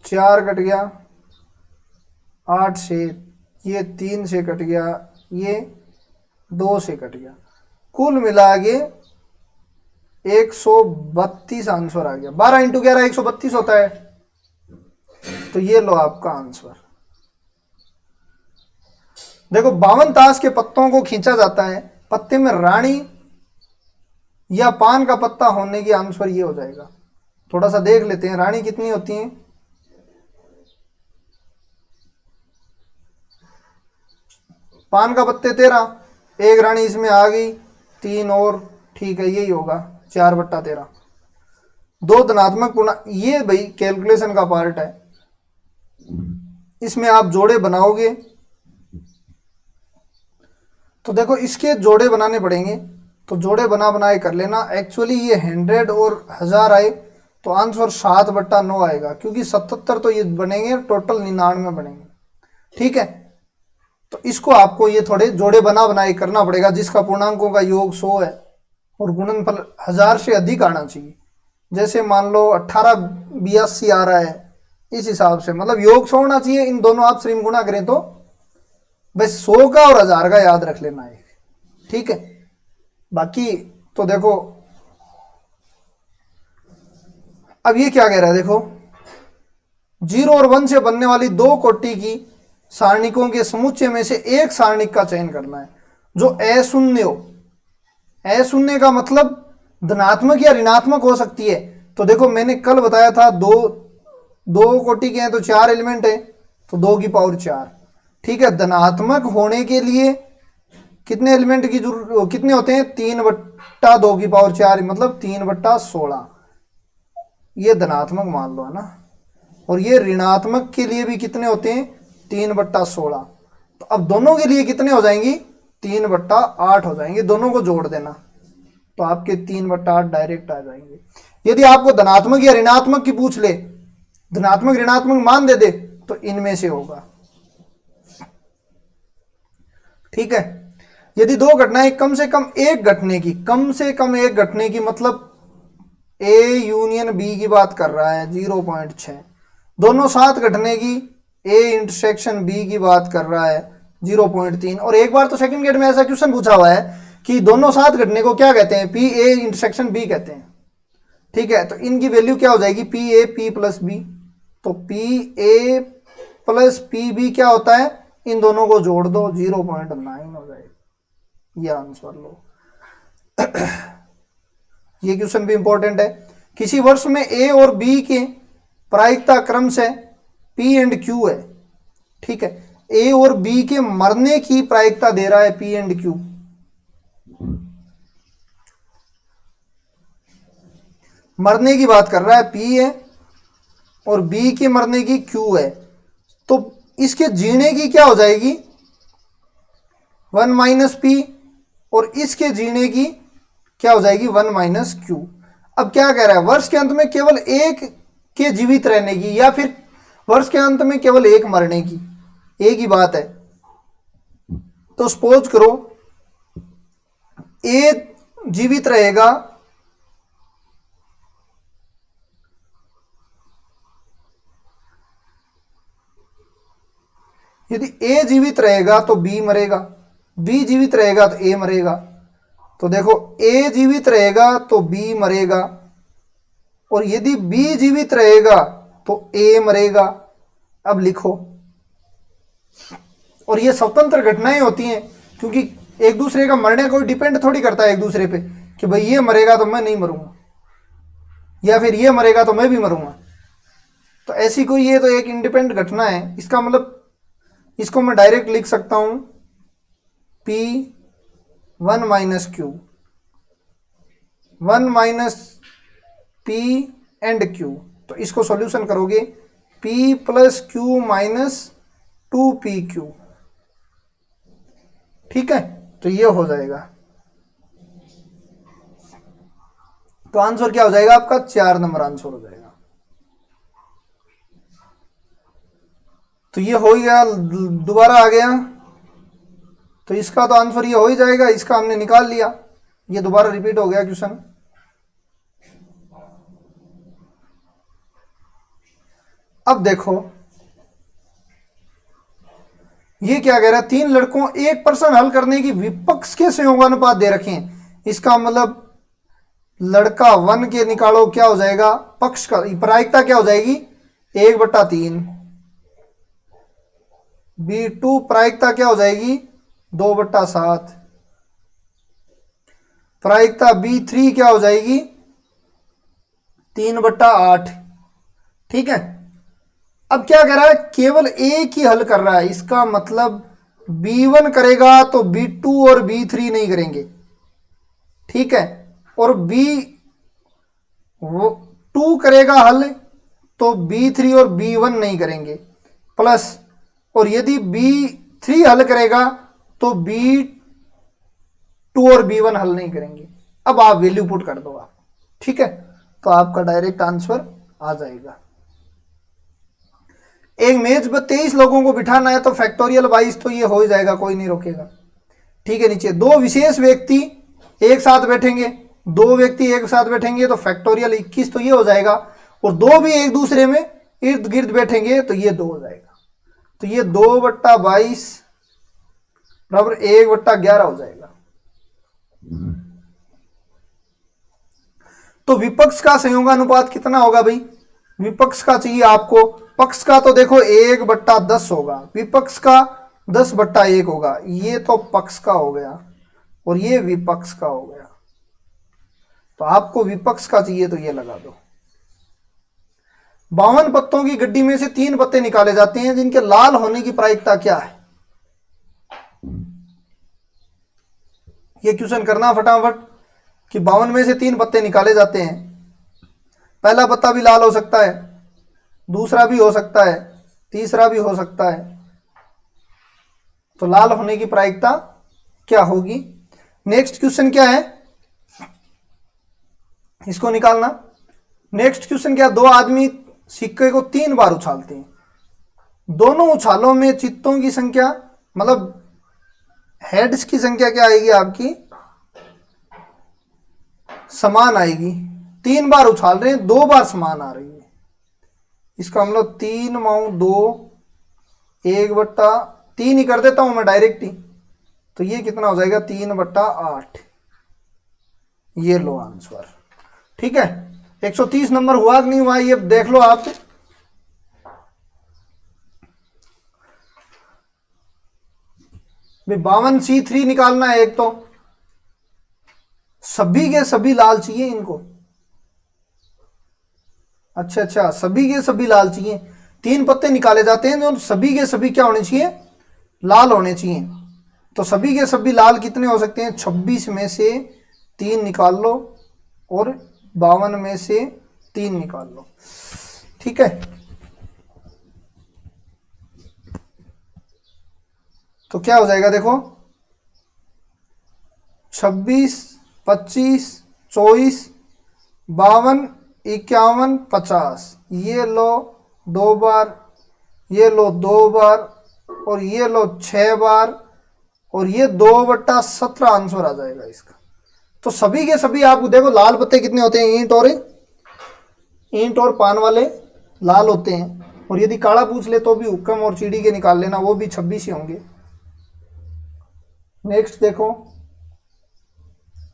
4 कट गया 8 से, ये 3 से कट गया, ये 2 से कट गया, कुल मिला के 132 आंसर आ गया। 12 × 11 132 होता है, तो ये लो आपका आंसर। देखो 52 ताश के पत्तों को खींचा जाता है, पत्ते में रानी या पान का पत्ता होने की आंसर ये हो जाएगा। थोड़ा सा देख लेते हैं, रानी कितनी होती हैं, पान का पत्ते 13, एक रानी इसमें आ गई, 3 और, ठीक है यही होगा 4/13। 2 धनात्मक पूर्णांक, ये भाई कैलकुलेशन का पार्ट है, इसमें आप जोड़े बनाओगे तो देखो इसके जोड़े बनाने पड़ेंगे, तो जोड़े बनाए कर लेना। एक्चुअली ये 100 और 1000 आए तो आंसर 7/9 आएगा, क्योंकि 77 तो ये बनेंगे, टोटल 99 बनेंगे, ठीक है। तो इसको आपको ये थोड़े जोड़े बनाए करना पड़ेगा, जिसका पूर्णांकों का योग 100 है और गुणनफल 1000 से अधिक आना चाहिए। जैसे मान लो 1882 आ रहा है, इस हिसाब से मतलब योग 100 होना चाहिए, इन दोनों आप श्रीम गुणा करें तो बस 100 का और 1000 का याद रख लेना है, ठीक है। बाकी तो देखो अब ये क्या कह रहा है, देखो 0 और 1 से बनने वाली 2 कोटि की सारणिकों के समुच्चय में से एक सारणिक का चयन करना है जो अशून्य हो। अशून्य का मतलब धनात्मक या ऋणात्मक हो सकती है। तो देखो मैंने कल बताया था, दो कोटि के हैं तो 4 एलिमेंट है, तो 2 की पावर 4, ठीक है। धनात्मक होने के लिए कितने एलिमेंट की जरूरत, कितने होते हैं, 3/2 की पावर 4, मतलब 3/16, ये धनात्मक मान लो, है ना। और ये ऋणात्मक के लिए भी कितने होते हैं, 3/16। तो अब दोनों के लिए कितने हो जाएंगी, 3/8 हो जाएंगे, दोनों को जोड़ देना तो आपके 3/8 डायरेक्ट आ जाएंगे। यदि आपको धनात्मक या ऋणात्मक की पूछ ले, धनात्मक ऋणात्मक मान दे तो इनमें से होगा, ठीक है। यदि 2 घटनाएं कम से कम एक घटने की मतलब A यूनियन B की बात कर रहा है 0.6, दोनों साथ घटने की A इंटरसेक्शन B की बात कर रहा है 0.3। और एक बार तो सेकंड गेट में ऐसा क्वेश्चन पूछा हुआ है कि दोनों साथ घटने को क्या कहते हैं, पी ए इंटरसेक्शन बी कहते हैं। ठीक है, तो इनकी वैल्यू क्या हो जाएगी, P A P plus B. तो P A plus P B क्या होता है, इन दोनों को जोड़ दो 0.9 हो जाएगा। ये आंसर लो। ये क्वेश्चन भी इंपॉर्टेंट है। किसी वर्ष में ए और बी के प्रायिकता क्रम से पी एंड क्यू है। ठीक है, ए और बी के मरने की प्रायिकता दे रहा है पी एंड क्यू। मरने की बात कर रहा है, पी है और बी के मरने की क्यू है। तो इसके जीने की क्या हो जाएगी 1 माइनस पी, और इसके जीने की क्या हो जाएगी 1 माइनस क्यू। अब क्या कह रहा है, वर्ष के अंत में केवल एक के जीवित रहने की या फिर वर्ष के अंत में केवल एक मरने की, एक ही बात है। तो सपोज करो ए जीवित रहेगा, यदि ए जीवित रहेगा तो बी मरेगा, बी जीवित रहेगा तो ए मरेगा। तो देखो ए जीवित रहेगा तो बी मरेगा, और यदि बी जीवित रहेगा तो ए मरेगा। अब लिखो, और ये स्वतंत्र घटनाएं होती हैं, क्योंकि एक दूसरे का मरने कोई डिपेंड थोड़ी करता है एक दूसरे पे कि भाई ये मरेगा तो मैं नहीं मरूंगा, या फिर ये मरेगा तो मैं भी मरूंगा। तो ऐसी कोई, ये तो एक इंडिपेंडेंट घटना है। इसका मतलब इसको मैं डायरेक्ट लिख सकता हूं P 1 minus Q, 1 minus P and Q। तो इसको सॉल्यूशन करोगे P plus Q minus 2PQ। ठीक है, तो ये हो जाएगा। तो आंसर क्या हो जाएगा आपका, 4 नंबर आंसर हो जाएगा। तो ये हो ही गया, दोबारा आ गया, तो इसका तो आंसर ये हो ही जाएगा। इसका हमने निकाल लिया, ये दोबारा रिपीट हो गया क्वेश्चन। अब देखो ये क्या कह रहा है, 3 लड़कों एक प्रश्न हल करने की विपक्ष के संयोगानुपात दे रखे हैं। इसका मतलब लड़का 1 के निकालो, क्या हो जाएगा पक्ष का, प्रायिकता क्या हो जाएगी 1/3। B2 प्रायिकता क्या हो जाएगी 2/7। प्रायिकता B3 क्या हो जाएगी 3/8। ठीक है, अब क्या कह रहा है, केवल एक ही हल कर रहा है। इसका मतलब B1 करेगा तो B2 और B3 नहीं करेंगे। ठीक है, और B2 करेगा हल तो B3 और B1 नहीं करेंगे, प्लस, और यदि B3 हल करेगा तो B2 और B1 हल नहीं करेंगे। अब आप वैल्यू पुट कर दो आप। ठीक है, तो आपका डायरेक्ट आंसर आ जाएगा। एक मेज पर 23 लोगों को बिठाना है तो फैक्टोरियल 22, तो ये हो ही जाएगा, कोई नहीं रोकेगा। ठीक है, नीचे 2 विशेष व्यक्ति एक साथ बैठेंगे, 2 व्यक्ति एक साथ बैठेंगे तो फैक्टोरियल 21, तो ये हो जाएगा। और 2 भी एक दूसरे में इर्द गिर्द बैठेंगे तो ये 2 हो जाएगा। तो ये 2/22 बराबर 1/11 हो जाएगा। तो विपक्ष का संयोगानुपात कितना होगा भाई, विपक्ष का चाहिए आपको। पक्ष का तो देखो 1/10 होगा, विपक्ष का 10/1 होगा। ये तो पक्ष का हो गया और ये विपक्ष का हो गया। तो आपको विपक्ष का चाहिए तो ये लगा दो। 52 पत्तों की गड्डी में से 3 पत्ते निकाले जाते हैं जिनके लाल होने की प्रायिकता क्या है। ये क्वेश्चन करना फटाफट कि 52 में से 3 पत्ते निकाले जाते हैं। पहला पत्ता भी लाल हो सकता है, दूसरा भी हो सकता है, तीसरा भी हो सकता है। तो लाल होने की प्रायिकता क्या होगी। नेक्स्ट क्वेश्चन क्या है, इसको निकालना। नेक्स्ट क्वेश्चन क्या, 2 आदमी सिक्के को 3 बार उछालते हैं। दोनों उछालों में चित्तों की संख्या, मतलब हेड्स की संख्या क्या आएगी आपकी, समान आएगी। 3 बार उछाल रहे हैं, 2 बार समान आ रही है। इसका मतलब 3 - 2 1/3 3 ही कर देता हूं मैं डायरेक्ट ही। तो ये कितना हो जाएगा 3/8। ये लो आंसर। ठीक है, 130 नंबर हुआ कि नहीं हुआ ये देख लो आप। भाई 52C3 निकालना है एक, तो सभी के सभी लाल चाहिए इनको। अच्छा, सभी के सभी लाल चाहिए। 3 पत्ते निकाले जाते हैं तो सभी के सभी क्या होने चाहिए, लाल होने चाहिए। तो सभी के सभी लाल कितने हो सकते हैं, 26 में से 3 निकाल लो और 52 में से 3 निकाल लो। ठीक है, तो क्या हो जाएगा देखो, 26, 25, 24, 52, 51, 50। ये लो 2 बार, ये लो 2 बार, और ये लो 6 बार, और ये 2/17 आंसर आ जाएगा इसका। तो सभी के सभी आपको देखो लाल पत्ते कितने होते हैं, ईंट और पान वाले लाल होते हैं। और यदि काला पूछ ले तो भी हुक्म और चीड़ी के निकाल लेना, वो भी 26 ही होंगे। नेक्स्ट देखो,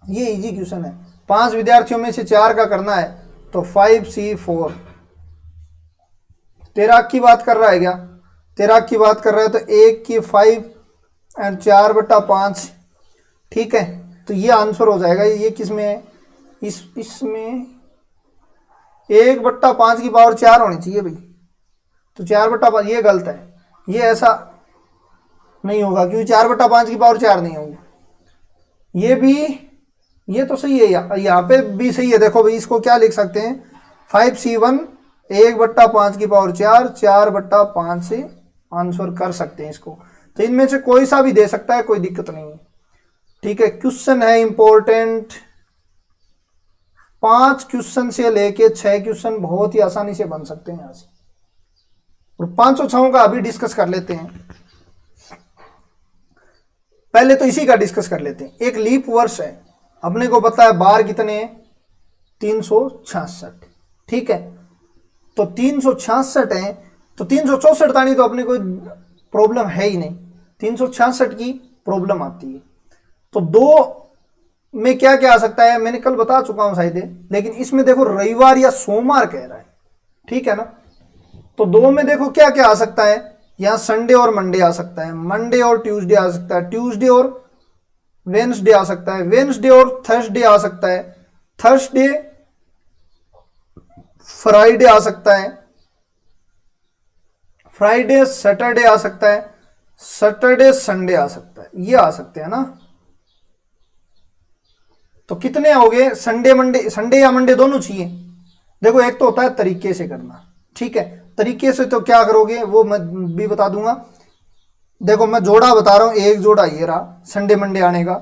ये इजी क्वेश्चन है। 5 विद्यार्थियों में से 4 का करना है, तो 5C4। तैराक की बात कर रहा है क्या, तैराक की बात कर रहा है तो 1 की 5 एंड 4/5। ठीक है, तो ये आंसर हो जाएगा। ये किस में है, इसमें 1/5 की पावर 4 होनी चाहिए भाई। तो 4/5 ये गलत है, ये ऐसा नहीं होगा क्योंकि 4/5 की पावर 4 नहीं होगी। ये भी, ये तो सही है, यहाँ पे भी सही है। देखो भाई इसको क्या लिख सकते हैं, 5C1 1/5 की पावर 4, 4/5 से आंसर कर सकते हैं इसको। तो इनमें से कोई सा भी दे सकता है, कोई दिक्कत नहीं है। ठीक है, क्वेश्चन है इंपॉर्टेंट। 5 क्वेश्चन से लेके 6 क्वेश्चन बहुत ही आसानी से बन सकते हैं यहाँ से, और 5 का अभी डिस्कस कर लेते हैं। पहले तो इसी का डिस्कस कर लेते हैं। एक लीप वर्ष है, अपने को पता है बार कितने हैं, 366। ठीक है, तो 366 है, तो 364 तानी तो अपने कोई प्रॉब्लम है ही नहीं, 366 की प्रॉब्लम आती है। तो 2 में क्या क्या आ सकता है, मैंने कल बता चुका हूं शायद, लेकिन इसमें देखो रविवार या सोमवार कह रहा है। ठीक है ना, तो 2 में देखो क्या क्या आ सकता है, यहां संडे और मंडे आ सकता है, मंडे और ट्यूसडे आ सकता है, ट्यूसडे और वेंसडे आ सकता है, वेंसडे और थर्सडे आ सकता है, थर्सडे फ्राइडे आ सकता है, फ्राइडे सैटरडे आ सकता है, सैटरडे संडे आ सकता है। ये आ सकते हैं ना। तो कितने हो गए, संडे मंडे, संडे या मंडे दोनों चाहिए। देखो एक तो होता है तरीके से करना, ठीक है, तरीके से तो क्या करोगे वो मैं भी बता दूंगा। देखो मैं जोड़ा बता रहा हूं, एक जोड़ा ये रहा संडे मंडे आने का,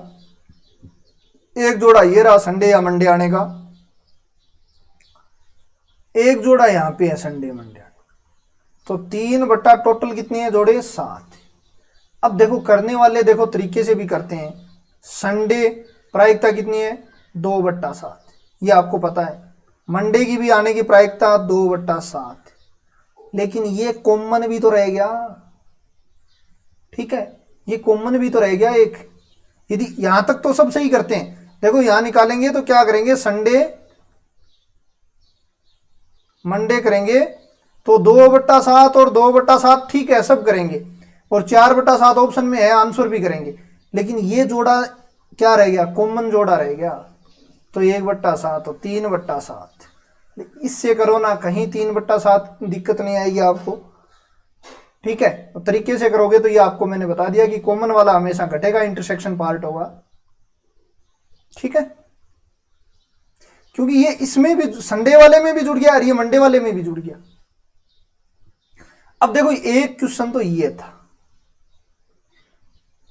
एक जोड़ा ये रहा संडे या मंडे आने का, एक जोड़ा यहां पे है संडे मंडे आने का। तो 3 बट्टा टोटल कितनी है जोड़े, 7। अब देखो करने वाले देखो तरीके से भी करते हैं। संडे प्रायिकता कितनी है, 2/7, ये आपको पता है। मंडे की भी आने की प्रायिकता 2/7, लेकिन ये कॉमन भी तो रह गया। ठीक है, ये कॉमन भी तो रह गया एक। यदि यहां तक तो सब सही करते हैं, देखो यहां निकालेंगे तो क्या करेंगे, संडे मंडे करेंगे तो 2/7 और 2/7 ठीक है सब करेंगे, और 4/7 ऑप्शन में है आंसर भी करेंगे, लेकिन ये जोड़ा क्या रह गया, कॉमन जोड़ा रह गया। तो 1/7 और 3/7, इससे करो ना, कहीं 3/7 दिक्कत नहीं आएगी आपको। ठीक है, तो तरीके से करोगे तो ये आपको मैंने बता दिया कि कॉमन वाला हमेशा घटेगा, इंटरसेक्शन पार्ट होगा। ठीक है, क्योंकि ये इसमें भी संडे वाले में भी जुड़ गया और ये मंडे वाले में भी जुड़ गया। अब देखो एक क्वेश्चन तो ये था,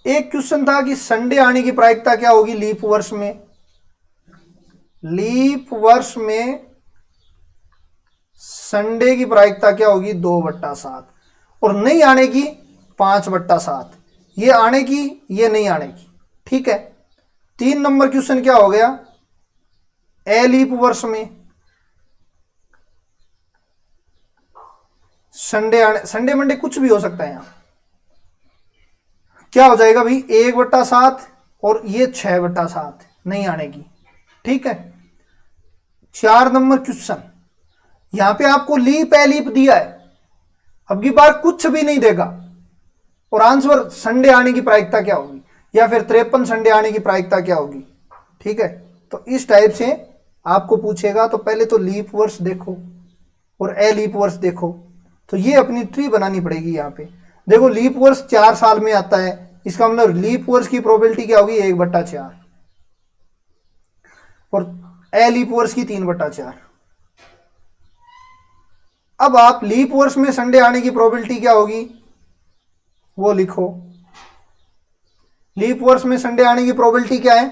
एक क्वेश्चन था कि संडे आने की प्रायिकता क्या होगी लीप वर्ष में। लीप वर्ष में संडे की प्रायिकता क्या होगी, 2/7, और नहीं आने की 5/7, ये आने की ये नहीं आने की। ठीक है, 3 नंबर क्वेश्चन क्या हो गया, ए लीप वर्ष में संडे आने, संडे मंडे कुछ भी हो सकता है यहां, क्या हो जाएगा भाई, 1/7 और ये 6/7 नहीं आने की। ठीक है, 4 नंबर क्वेश्चन, यहां पे आपको लीप है लीप दिया है, अब की बार कुछ भी नहीं देगा और आंसर संडे आने की प्रायिकता क्या होगी, या फिर 53 संडे आने की प्रायिकता क्या होगी। ठीक है, तो इस टाइप से आपको पूछेगा, तो पहले तो लीप वर्ष देखो और ए लीप वर्ष देखो, तो ये अपनी ट्री बनानी पड़ेगी। यहाँ पे देखो लीप वर्ष 4 साल में आता है, इसका मतलब लीप वर्ष की प्रोबेबिलिटी क्या होगी, 1/4 और ए लीप वर्ष की 3/4। अब आप लीप वर्ष में संडे आने की प्रोबेबिलिटी क्या होगी वो लिखो। लीप वर्ष में संडे आने की प्रोबेबिलिटी क्या है,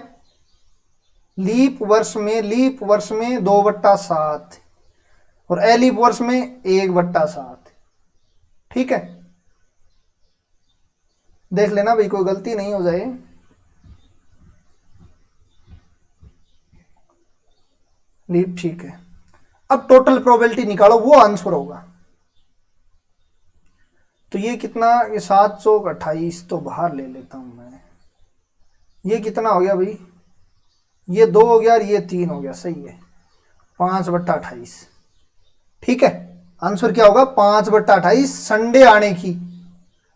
लीप वर्ष में 2/7 और ए लीप वर्ष में 1/7। ठीक है, देख लेना भाई कोई गलती नहीं हो जाए। लीप ठीक है, अब टोटल प्रोबेबिलिटी निकालो, वो आंसर होगा। तो ये कितना, ये 728 तो बाहर ले लेता हूं मैं, ये कितना हो गया भाई, ये 2 हो गया और ये 3 हो गया, सही है, 5/28। ठीक है, आंसर क्या होगा, 5/28 संडे आने की।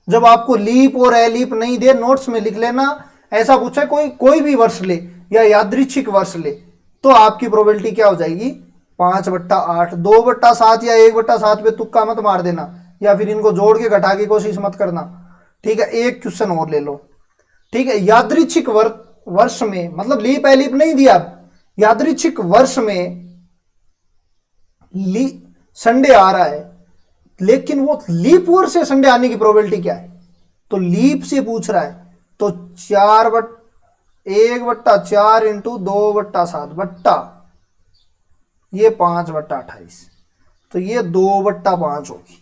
जब आपको लीप और ए लीप नहीं दे, नोट्स में लिख लेना, ऐसा पूछे कोई भी वर्ष ले या यादृच्छिक वर्ष ले, तो आपकी प्रोबेबिलिटी क्या हो जाएगी, 5/8। 2/7 या 1/7 पे तुक्का मत मार देना, या फिर इनको जोड़ के घटा की कोशिश मत करना। ठीक है, एक क्वेश्चन और ले लो। ठीक है, यादृच्छिक वर्ष में, मतलब लीप ए लीप नहीं दिया, यादृच्छिक वर्ष में संडे आ रहा है, लेकिन वो लीप वर्ष से संडे आने की प्रोबेबिलिटी क्या है, तो लीप से पूछ रहा है, तो 1/4 इंटू 2/7 बट्टा ये 5/28, तो ये 2/5 होगी।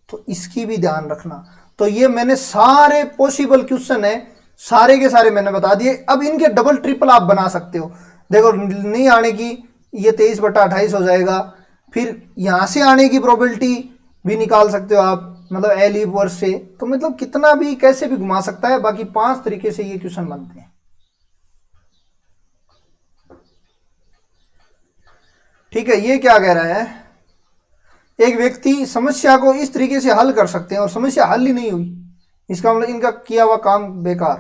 तो इसकी भी ध्यान रखना। तो ये मैंने सारे पॉसिबल क्वेश्चन है, सारे के सारे मैंने बता दिए। अब इनके डबल ट्रिपल आप बना सकते हो। देखो नहीं आने की, ये 23/28 हो जाएगा। फिर यहां से आने की प्रोबेबिलिटी भी निकाल सकते हो आप, मतलब ए लीप वर्ष से। तो मतलब कितना भी कैसे भी घुमा सकता है। बाकी 5 तरीके से ये क्वेश्चन बनते हैं। ठीक है, ये क्या कह रहा है, एक व्यक्ति समस्या को इस तरीके से हल कर सकते हैं और समस्या हल ही नहीं हुई, इसका मतलब इनका किया हुआ काम बेकार।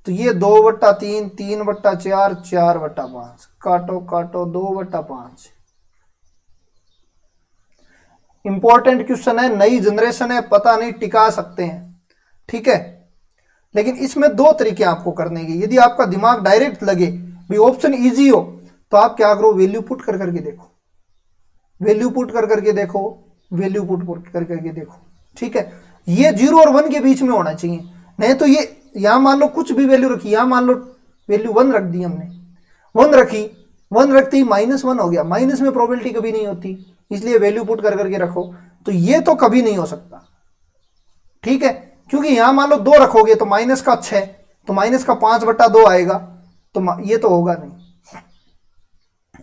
तो ये 2/3, 3/4, 4/5, काटो काटो 2/5। इंपॉर्टेंट क्वेश्चन है, नई जनरेशन है, पता नहीं टिका सकते हैं। ठीक है, लेकिन इसमें 2 तरीके आपको करने के। यदि आपका दिमाग डायरेक्ट लगे, भी ऑप्शन इजी हो, तो आप क्या करो, वैल्यू पुट कर करके देखो, वैल्यू पुट कर करके देखो, वैल्यू पुट कर करके देखो। ठीक है, ये 0 और 1 के बीच में होना चाहिए, नहीं तो ये यहां मान लो कुछ भी वैल्यू रखी, यहां मान लो वैल्यू 1 रख दी हमने, 1 रखी, 1 रखते ही -1 हो गया। माइनस में प्रोबेबिलिटी कभी नहीं होती, इसलिए वैल्यू पुट कर करके रखो। तो ये तो कभी नहीं हो सकता। ठीक है, क्योंकि यहां मान लो 2 रखोगे तो -6, तो -5/2 आएगा, तो ये तो होगा नहीं।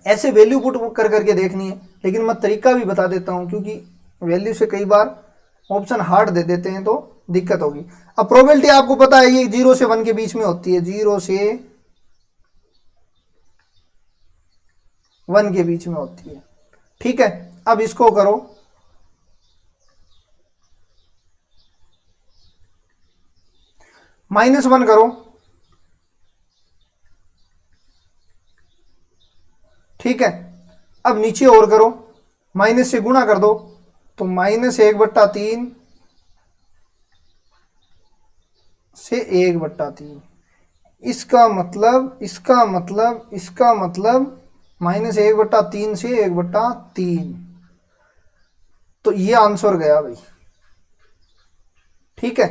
ऐसे वैल्यू पुट कर करके देखनी है। लेकिन मैं तरीका भी बता देता हूं, क्योंकि वैल्यू से कई बार ऑप्शन हार्ड दे देते हैं तो दिक्कत होगी। अब प्रोबेबिलिटी आपको पता है ये 0 से 1 के बीच में होती है, 0 से 1 के बीच में होती है। ठीक है, अब इसको करो, -1 करो। ठीक है, अब नीचे और करो, माइनस से गुणा कर दो, तो -1/3 से 1/3। इसका मतलब -1/3 से 1/3। तो ये आंसर गया भाई। ठीक है,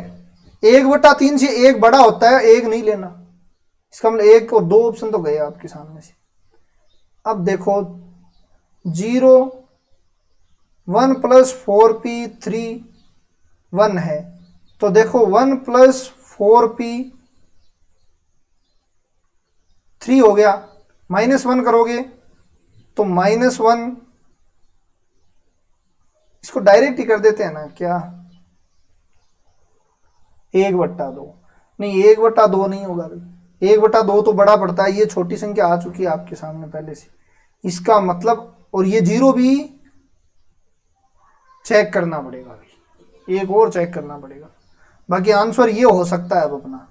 1/3 से 1 बड़ा होता है, 1 नहीं लेना, इसका मतलब 1 और 2 ऑप्शन तो गए आपके सामने से। अब देखो 0, 1 + 4p 3 1 है, तो देखो 1 + 4p 3 हो गया। -1 करोगे तो -1, इसको डायरेक्ट ही कर देते हैं ना क्या, 1/2। नहीं 1/2 नहीं होगा भाई, 1/2 तो बड़ा पड़ता है, ये छोटी संख्या आ चुकी है आपके सामने पहले से, इसका मतलब, और ये 0 भी चेक करना पड़ेगा भाई, एक और चेक करना पड़ेगा। बाकी आंसर ये हो सकता है अब अपना,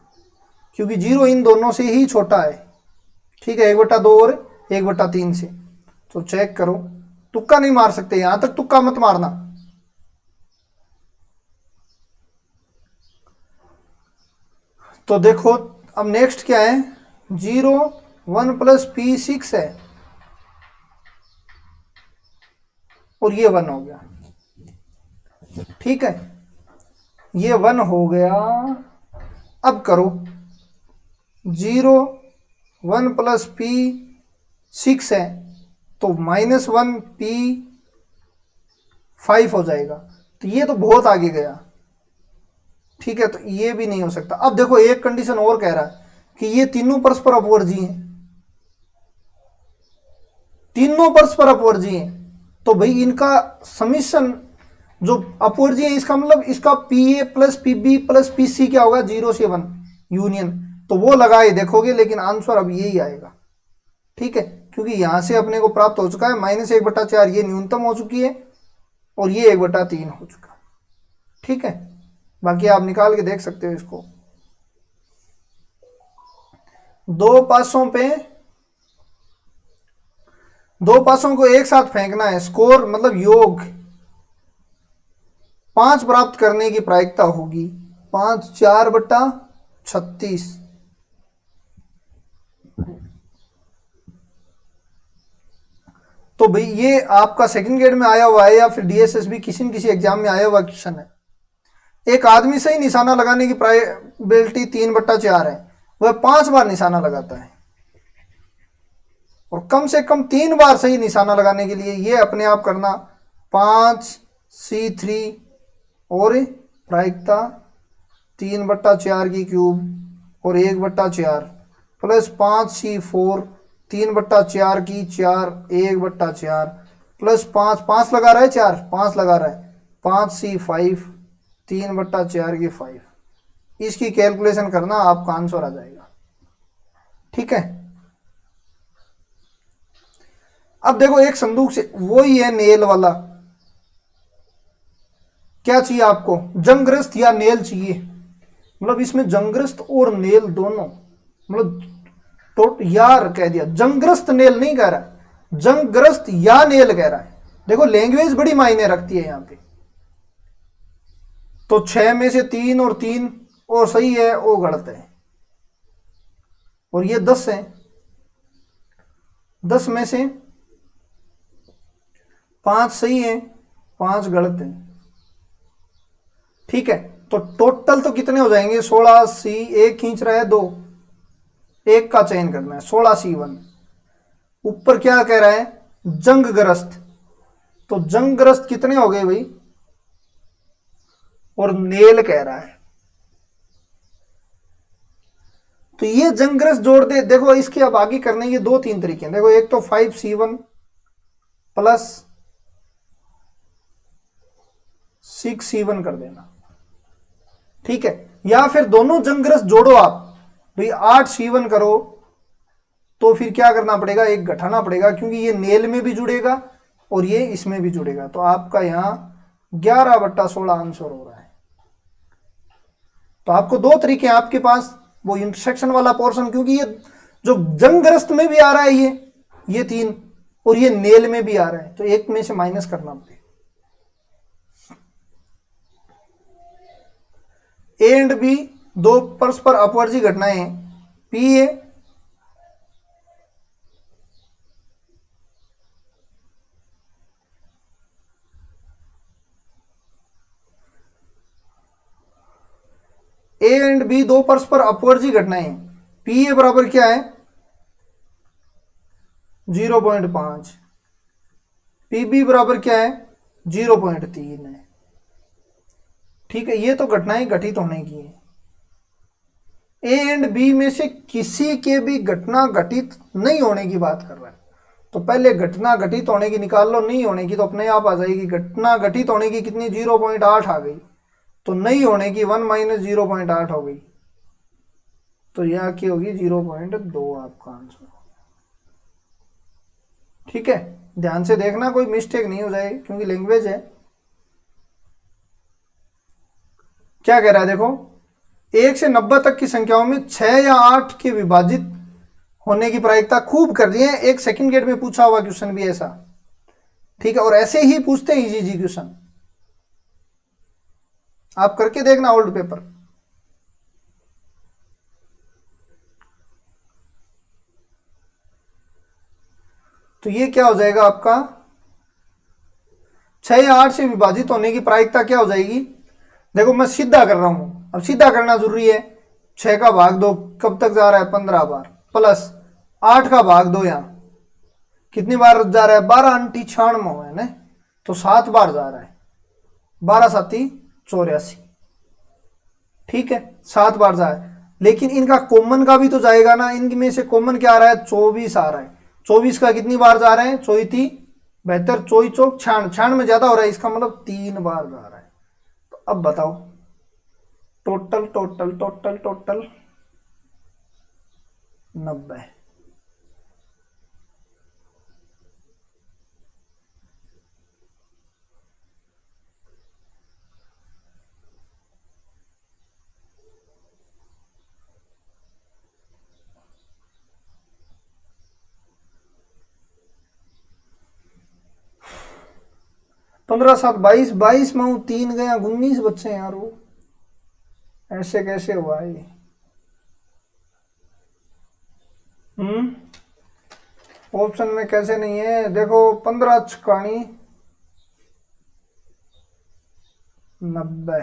क्योंकि 0 इन दोनों से ही छोटा है। ठीक है, 1/2 और 1/3 से, तो चेक करो, तुक्का नहीं मार सकते, यहां तक तुक्का मत मारना। तो देखो अब नेक्स्ट क्या है, 0 1 + P6 है, और ये 1 हो गया। ठीक है, ये 1 हो गया। अब करो 0 1 + P6 है, तो -1 P5 हो जाएगा, तो ये तो बहुत आगे गया। ठीक है, तो ये भी नहीं हो सकता। अब देखो एक कंडीशन और कह रहा है कि ये तीनों परस्पर अपवर्जी हैं, तीनों परस्पर अपवर्जी हैं, तो भाई इनका समीशन जो अपवर्जी है, इसका मतलब इसका PA + PB + PC क्या होगा, 0 से 1 यूनियन, तो वो लगाए देखोगे, लेकिन आंसर अब यही आएगा। ठीक है, क्योंकि यहां से अपने को प्राप्त हो चुका है -1/4, ये न्यूनतम हो चुकी है, और ये 1/3 हो चुका। ठीक है, बाकी आप निकाल के देख सकते हो इसको। दो पासों को एक साथ फेंकना है, स्कोर मतलब योग 5 प्राप्त करने की प्रायिकता होगी 5 4/36। तो भाई ये आपका सेकंड ग्रेड में आया हुआ है, या फिर DSSB किसी न किसी एग्जाम में आया हुआ क्वेश्चन है। एक आदमी सही निशाना लगाने की प्रोबेबिलिटी 3/4 है, वह 5 बार निशाना लगाता है, और कम से कम 3 बार सही निशाना लगाने के लिए ये अपने आप करना 5C3 और प्रायिकता 3/4 की क्यूब और 1/4 प्लस 5C4 3/4 की 4 1/4 प्लस 5 लगा रहा है, 5 लगा रहा है, 5C5 3/4 की 5। इसकी कैलकुलेशन करना, आपका आंसर आ जाएगा। ठीक है, अब देखो एक संदूक से, वो ही है नेल वाला, क्या चाहिए आपको, जंगग्रस्त या नेल चाहिए, मतलब इसमें जंगग्रस्त और नेल दोनों, मतलब तो यार कह दिया, जंगग्रस्त नेल नहीं कह रहा है, जंगग्रस्त या नेल कह रहा है। देखो लैंग्वेज बड़ी मायने रखती है यहां पे। तो 6 में से 3 और 3 और सही है, वो गलत है, और ये 10 है, 10 में से 5 सही है, 5 गलत है। ठीक है, तो टोटल तो कितने हो जाएंगे, 16C, एक खींच रहा है 2, एक का चयन करना है, 16C1। ऊपर क्या कह रहा है, जंगग्रस्त, तो जंगग्रस्त कितने हो गए भाई, और नेल कह रहा है, तो ये जंगग्रस्त जोड़ दे। देखो इसके अब आगे करने के 2-3 तरीके हैं। देखो एक तो 5C1 प्लस 6C1 कर देना, ठीक है, या फिर दोनों जंगग्रस्त जोड़ो आप भाई, 8C1 करो, तो फिर क्या करना पड़ेगा, एक घटाना पड़ेगा, क्योंकि ये नेल में भी जुड़ेगा और ये इसमें भी जुड़ेगा, तो आपका यहां 11/16 आंसर हो रहा है। तो आपको 2 तरीके हैं आपके पास, वो इंटरसेक्शन वाला पोर्शन, क्योंकि ये जो जंगग्रस्त में भी आ रहा है ये 3, और ये नेल में भी आ रहा है, तो एक में से माइनस करना पड़ेगा। ए एंड बी दो परस्पर अपवर्जी घटनाएं हैं, पी ए एंड बी दो परस्पर अपवर्जी घटनाएं हैं, पी ए बराबर क्या है 0.5, पी बी बराबर क्या है 0.3 है। ठीक है, ये तो घटनाएं घटित होने की है। ए एंड बी में से किसी के भी घटना घटित नहीं होने की बात कर रहा है, तो पहले घटना घटित होने की निकाल लो, नहीं होने की तो अपने आप आ जाएगी। घटना घटित होने की कितनी 0.8 आ गई, तो नहीं होने की 1 माइनस 0.8 हो गई, तो यह की होगी 0.2 आपका आंसर। ठीक है, ध्यान से देखना कोई मिस्टेक नहीं हो जाए क्योंकि लैंग्वेज है। क्या कह रहा है देखो, 1 से 90 तक की संख्याओं में 6 या 8 के विभाजित होने की प्रायिकता खूब कर लिए हैं। एक सेकंड गेट में पूछा हुआ क्वेश्चन भी ऐसा, ठीक है, और ऐसे ही पूछते हैं इजी जी क्वेश्चन, आप करके देखना ओल्ड पेपर। तो ये क्या हो जाएगा आपका, 6 या 8 से विभाजित होने की प्रायिकता क्या हो जाएगी। देखो मैं सीधा कर रहा हूं, अब सीधा करना जरूरी है। 6 का भाग 2 कब तक जा रहा है, 15 बार, प्लस 8 का भाग 2 यहां कितनी बार जा रहा है, 12 अंटी 96 है ना, तो 7 बार जा रहा है, 12 साती 84। ठीक है, 7 बार जा रहा है, लेकिन इनका कॉमन का भी तो जाएगा ना, इनमें से कॉमन क्या आ रहा है, 24 आ रहा है। 24 का कितनी बार जा रहे हैं, 24 72 24 चौक 96 में ज्यादा हो रहा है, इसका मतलब 3 बार जा रहा है। तो अब बताओ टोटल टोटल टोटल टोटल 90। पंद्रह 7 22, 22 में 3 गया 19 बच्चे यार, वो ऐसे कैसे हुआ ये। ऑप्शन में कैसे नहीं है, देखो 15 छकाणी 90,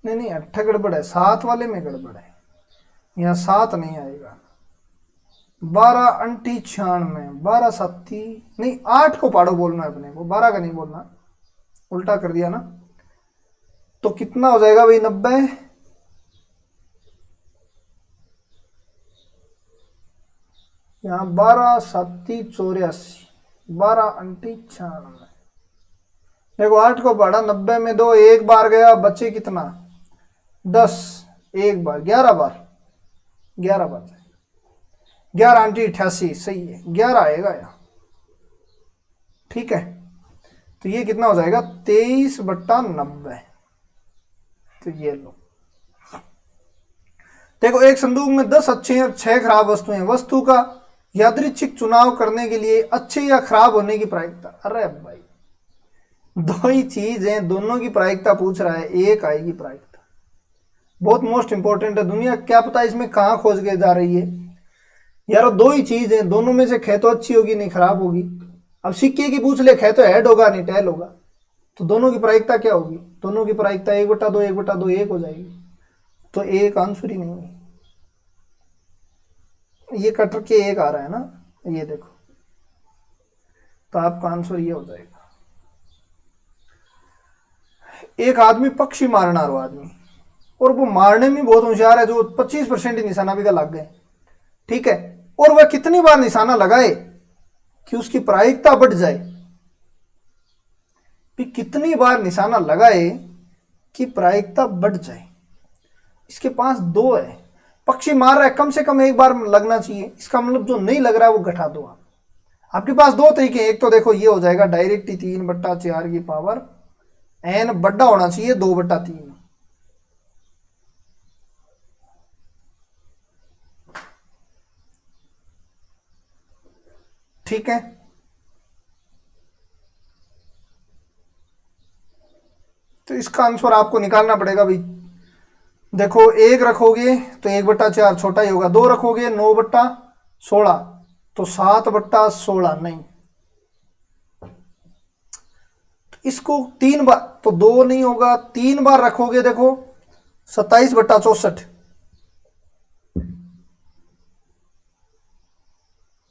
नहीं नहीं 8 गड़बड़ है, 7 वाले में गड़बड़ है, यहाँ 7 नहीं आएगा। 12 अंटी 96, 12 साती नहीं, 8 को पाड़ो बोलना है अपने को, 12 का नहीं बोलना, उल्टा कर दिया ना। तो कितना हो जाएगा भाई, 90, यहाँ 12 साती 84, 12 अंटी 96। देखो 8 को पढ़ा, 90 में 2 एक बार गया, बचे कितना 10, एक बार 11 बार, 11 बार 11 आंटी 88, सही है 11 आएगा यहाँ। ठीक है, तो ये कितना हो जाएगा 23/90। तो ये लो, देखो एक संदूक में 10 अच्छे और 6 खराब वस्तुएं, वस्तु का यादृच्छिक चुनाव करने के लिए अच्छे या खराब होने की प्रायिकता। अरे भाई दो ही चीज है, दोनों की प्रायिकता पूछ रहा है, एक आएगी प्रायिकता, बहुत मोस्ट इंपॉर्टेंट है। दुनिया क्या पता इसमें कहां खोज के जा रही है यार, दो ही चीज है, दोनों में से खे तो अच्छी होगी नहीं खराब होगी। अब सिक्के की पूछ ले, खे तो हेड होगा नहीं टेल होगा, तो दोनों की प्रायिकता क्या होगी, दोनों की प्रायिकता 1/2 1/2 1 हो जाएगी, तो एक आंसर ही नहीं है। ये कटर के एक आ रहा है ना, ये देखो, तो आपका आंसर ये हो जाएगा। एक आदमी पक्षी मारना रो आदमी, और वो मारने में बहुत होशियार है, जो 25% ही निशाना भी का लग गए, ठीक है, और वह कितनी बार निशाना लगाए कि उसकी प्रायिकता बढ़ जाए, भी कितनी बार निशाना लगाए कि प्रायिकता बढ़ जाए। इसके पास 2 है, पक्षी मार रहा है, कम से कम एक बार लगना चाहिए, इसका मतलब जो नहीं लग रहा है वो घटा दो आप। आपके पास 2 तरीके, एक तो देखो ये हो जाएगा डायरेक्ट ही 3/4 की पावर n बड़ा होना चाहिए 2/3, ठीक है। तो इसका आंसर आपको निकालना पड़ेगा भाई। देखो 1 रखोगे तो 1/4 छोटा ही होगा, 2 रखोगे 9/16, तो 7/16 नहीं, इसको 3 बार, तो 2 नहीं होगा, 3 बार रखोगे देखो 27/64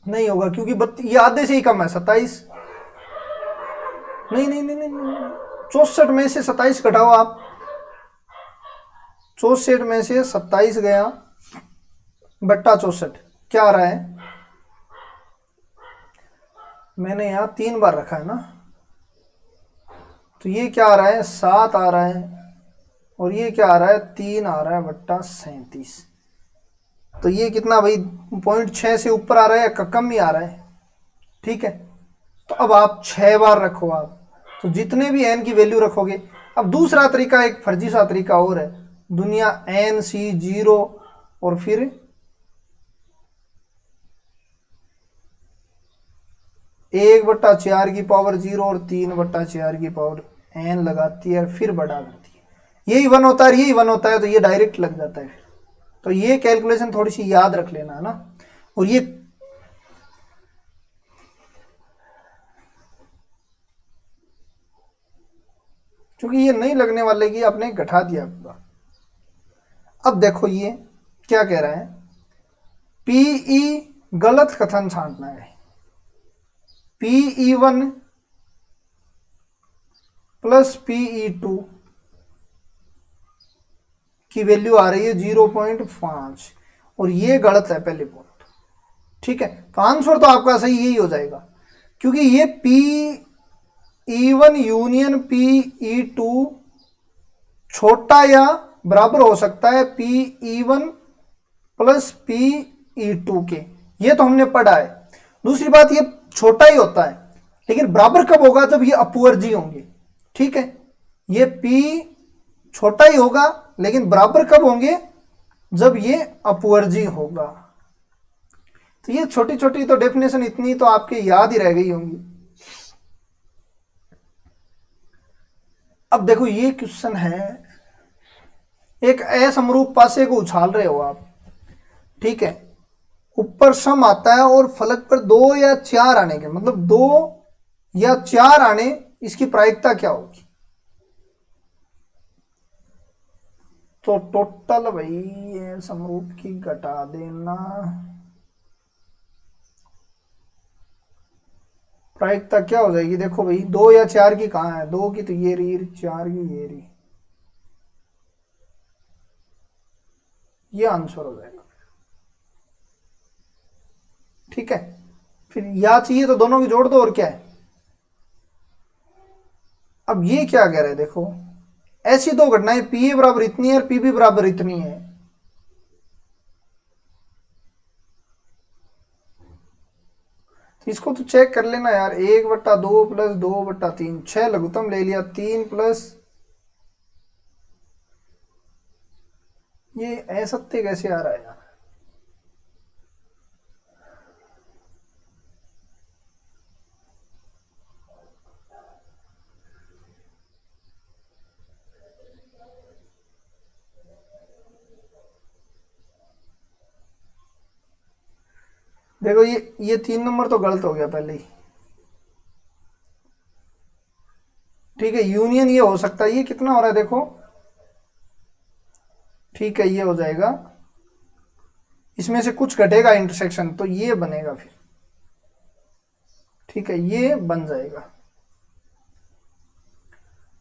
नहीं होगा, क्योंकि ये आधे से ही कम है 27, नहीं नहीं नहीं नहीं, नहीं। 64 में से 27 घटाओ आप, 64 में से 27 गया बट्टा 64, क्या आ रहा है मैंने यहाँ 3 बार रखा है ना, तो ये क्या आ रहा है 7 आ रहा है, और ये क्या आ रहा है 3 आ रहा है बट्टा 37। तो ये कितना भाई 0.6 से ऊपर आ रहा है या कम ही आ रहा है। ठीक है, तो अब आप 6 बार रखो आप, तो जितने भी एन की वैल्यू रखोगे। अब दूसरा तरीका, एक फर्जी सा तरीका और है, दुनिया एन सी 0 और फिर 1/4 की पावर 0 और 3/4 की पावर एन लगाती है, फिर बढ़ा करती है। यही 1 होता है, यही 1 होता है, तो ये डायरेक्ट लग जाता है। तो ये कैलकुलेशन थोड़ी सी याद रख लेना है ना। और ये क्योंकि ये नहीं लगने वाले की आपने घटा दिया पूरा। अब देखो ये क्या कह रहा है, पीई गलत कथन छांटना है। PE1 प्लस PE2 की वैल्यू आ रही है 0.5, और ये गलत है पहले पॉइंट। ठीक है, तो आंसर तो आपका सही यही हो जाएगा, क्योंकि ये PE1 यूनियन PE2 छोटा या बराबर हो सकता है PE1 प्लस PE2 के, ये तो हमने पढ़ा है। दूसरी बात, ये छोटा ही होता है, लेकिन बराबर कब होगा, जब ये अपवर्जी होंगे। ठीक है, ये P छोटा ही होगा, लेकिन बराबर कब होंगे, जब ये अपवर्जी होगा। तो ये छोटी छोटी तो डेफिनेशन इतनी तो आपके याद ही रह गई होंगी। अब देखो ये क्वेश्चन है, एक असमरूप पासे को उछाल रहे हो आप। ठीक है, ऊपर सम आता है और फलक पर 2 या 4 आने के, मतलब 2 या 4 आने, इसकी प्रायिकता क्या होगी। तो टोटल भाई समरूप की घटा देना, प्रायिकता क्या हो जाएगी। देखो भाई 2 या 4 की कहाँ है, 2 की तो ये रही, 4 की ये रही, ये आंसर हो जाएगा। ठीक है, फिर या चाहिए तो दोनों की जोड़ दो, और क्या है। अब ये क्या कह रहे हैं, देखो ऐसी दो घटनाएं, पी ए बराबर इतनी है और पी बी बराबर इतनी है। तो इसको तो चेक कर लेना यार, 1/2 प्लस 2/3, 6 लघुत्तम ले लिया, 3 प्लस ये असत्य कैसे आ रहा है यार। देखो ये 3 नंबर तो गलत हो गया पहले ही। ठीक है, यूनियन ये हो सकता है, ये कितना हो रहा है देखो। ठीक है, ये हो जाएगा, इसमें से कुछ घटेगा इंटरसेक्शन, तो ये बनेगा फिर। ठीक है, ये बन जाएगा।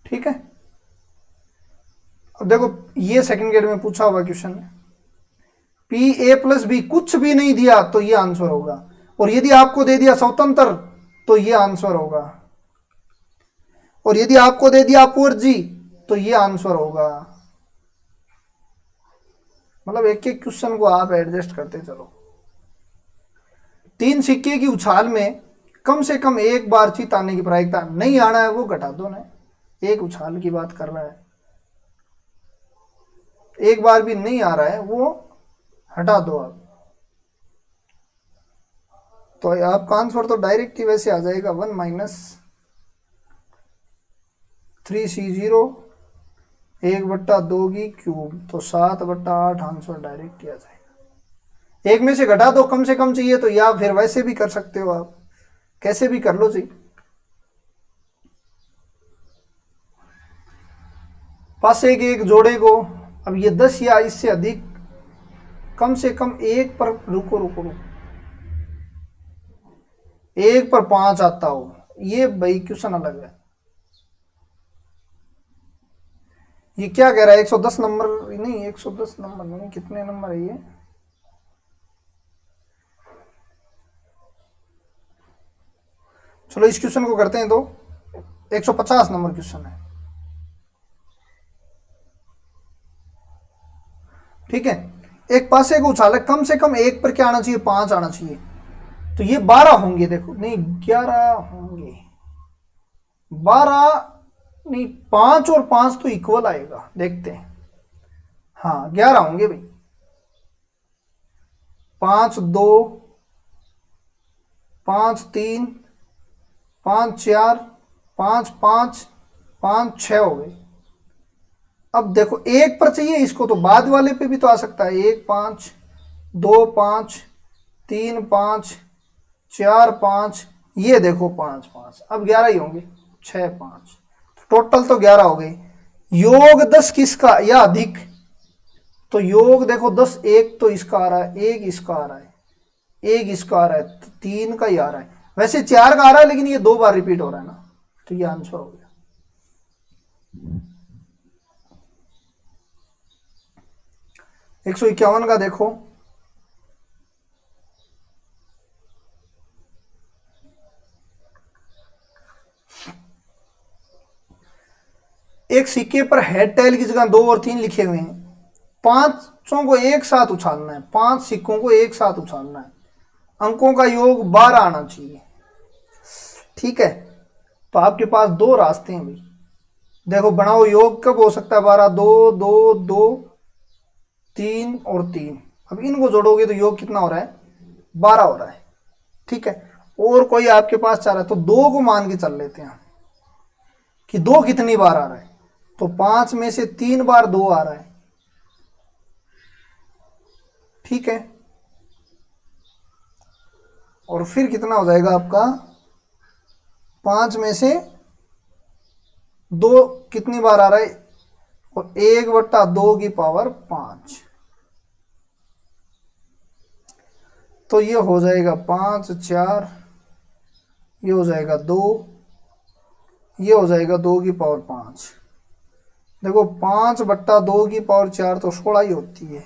ठीक है, अब देखो ये सेकंड ग्रेड में पूछा हुआ क्वेश्चन है, पी ए प्लस बी कुछ भी नहीं दिया तो ये आंसर होगा, और यदि आपको दे दिया स्वतंत्र तो ये आंसर होगा, और यदि आपको दे दिया अपवर्जी तो ये आंसर होगा। मतलब एक एक क्वेश्चन को आप एडजस्ट करते चलो। 3 सिक्के की उछाल में कम से कम एक बार चित आने की प्रायिकता, नहीं आना है वो घटा दो ना, एक उछाल की बात कर रहा है, एक बार भी नहीं आ रहा है वो हटा दो आप। तो आपका आंसर तो डायरेक्ट ही वैसे आ जाएगा, 1-3C0 1/2 की क्यूब, तो 7/8 आंसर डायरेक्ट ही आ जाएगा। एक में से घटा दो, कम से कम चाहिए तो, या फिर वैसे भी कर सकते हो आप, कैसे भी कर लो जी। पासे के एक जोड़े को, अब ये 10 या इससे अधिक, कम से कम एक पर, रुको रुको रुको, एक पर 5 आता हो, ये भाई क्वेश्चन अलग है। ये क्या कह रहा है, 110 नंबर नहीं, 110 नंबर नहीं, कितने नंबर है ये, चलो इस क्वेश्चन को करते हैं। तो 150 नंबर क्वेश्चन है, ठीक है। एक पासे को उछाला, कम से कम एक पर क्या आना चाहिए, 5 आना चाहिए। तो ये 12 होंगे, देखो नहीं 11 होंगे, 12 नहीं, 5 और 5 तो इक्वल आएगा, देखते हैं। हाँ 11 होंगे भाई। 5 2, 5 3, 5 4, 5 5, 5 6 हो गए। अब देखो एक पर चाहिए इसको, तो बाद वाले पे भी तो आ सकता है। 1 5, 2 5, 3 5, 4 5, ये देखो 5 5, अब 11 ही होंगे। 6 5, टोटल तो 11 हो गए। योग 10 किसका या अधिक, तो योग देखो 10, एक तो इसका आ रहा है, एक इसका आ रहा है, एक इसका आ रहा है, तो 3 का ही आ रहा है। वैसे 4 का आ रहा है, लेकिन ये 2 बार रिपीट हो रहा है ना, तो ये आंसर हो गया। 151 का देखो, एक सिक्के पर हेड टेल की जगह 2 और 3 लिखे हुए हैं। 5 को एक साथ उछालना है, 5 सिक्कों को एक साथ उछालना है, अंकों का योग 12 आना चाहिए, ठीक है। तो आपके पास 2 रास्ते हैं भाई, देखो बनाओ योग कब हो सकता है 12, 2 2 2, 3 और 3। अब इनको जोड़ोगे तो योग कितना हो रहा है, 12 हो रहा है, ठीक है। और कोई आपके पास चाह रहा है तो 2 को मान के चल लेते हैं कि 2 कितनी बार आ रहा है, तो 5 में से 3 बार 2 आ रहा है, ठीक है। और फिर कितना हो जाएगा आपका, 5 में से 2 कितनी बार आ रहा है, और 1/2 की पावर 5, तो ये हो जाएगा 5 4, ये हो जाएगा 2, ये हो जाएगा 2 की पावर 5। देखो 5/2 की पावर 4 तो 16 ही होती है,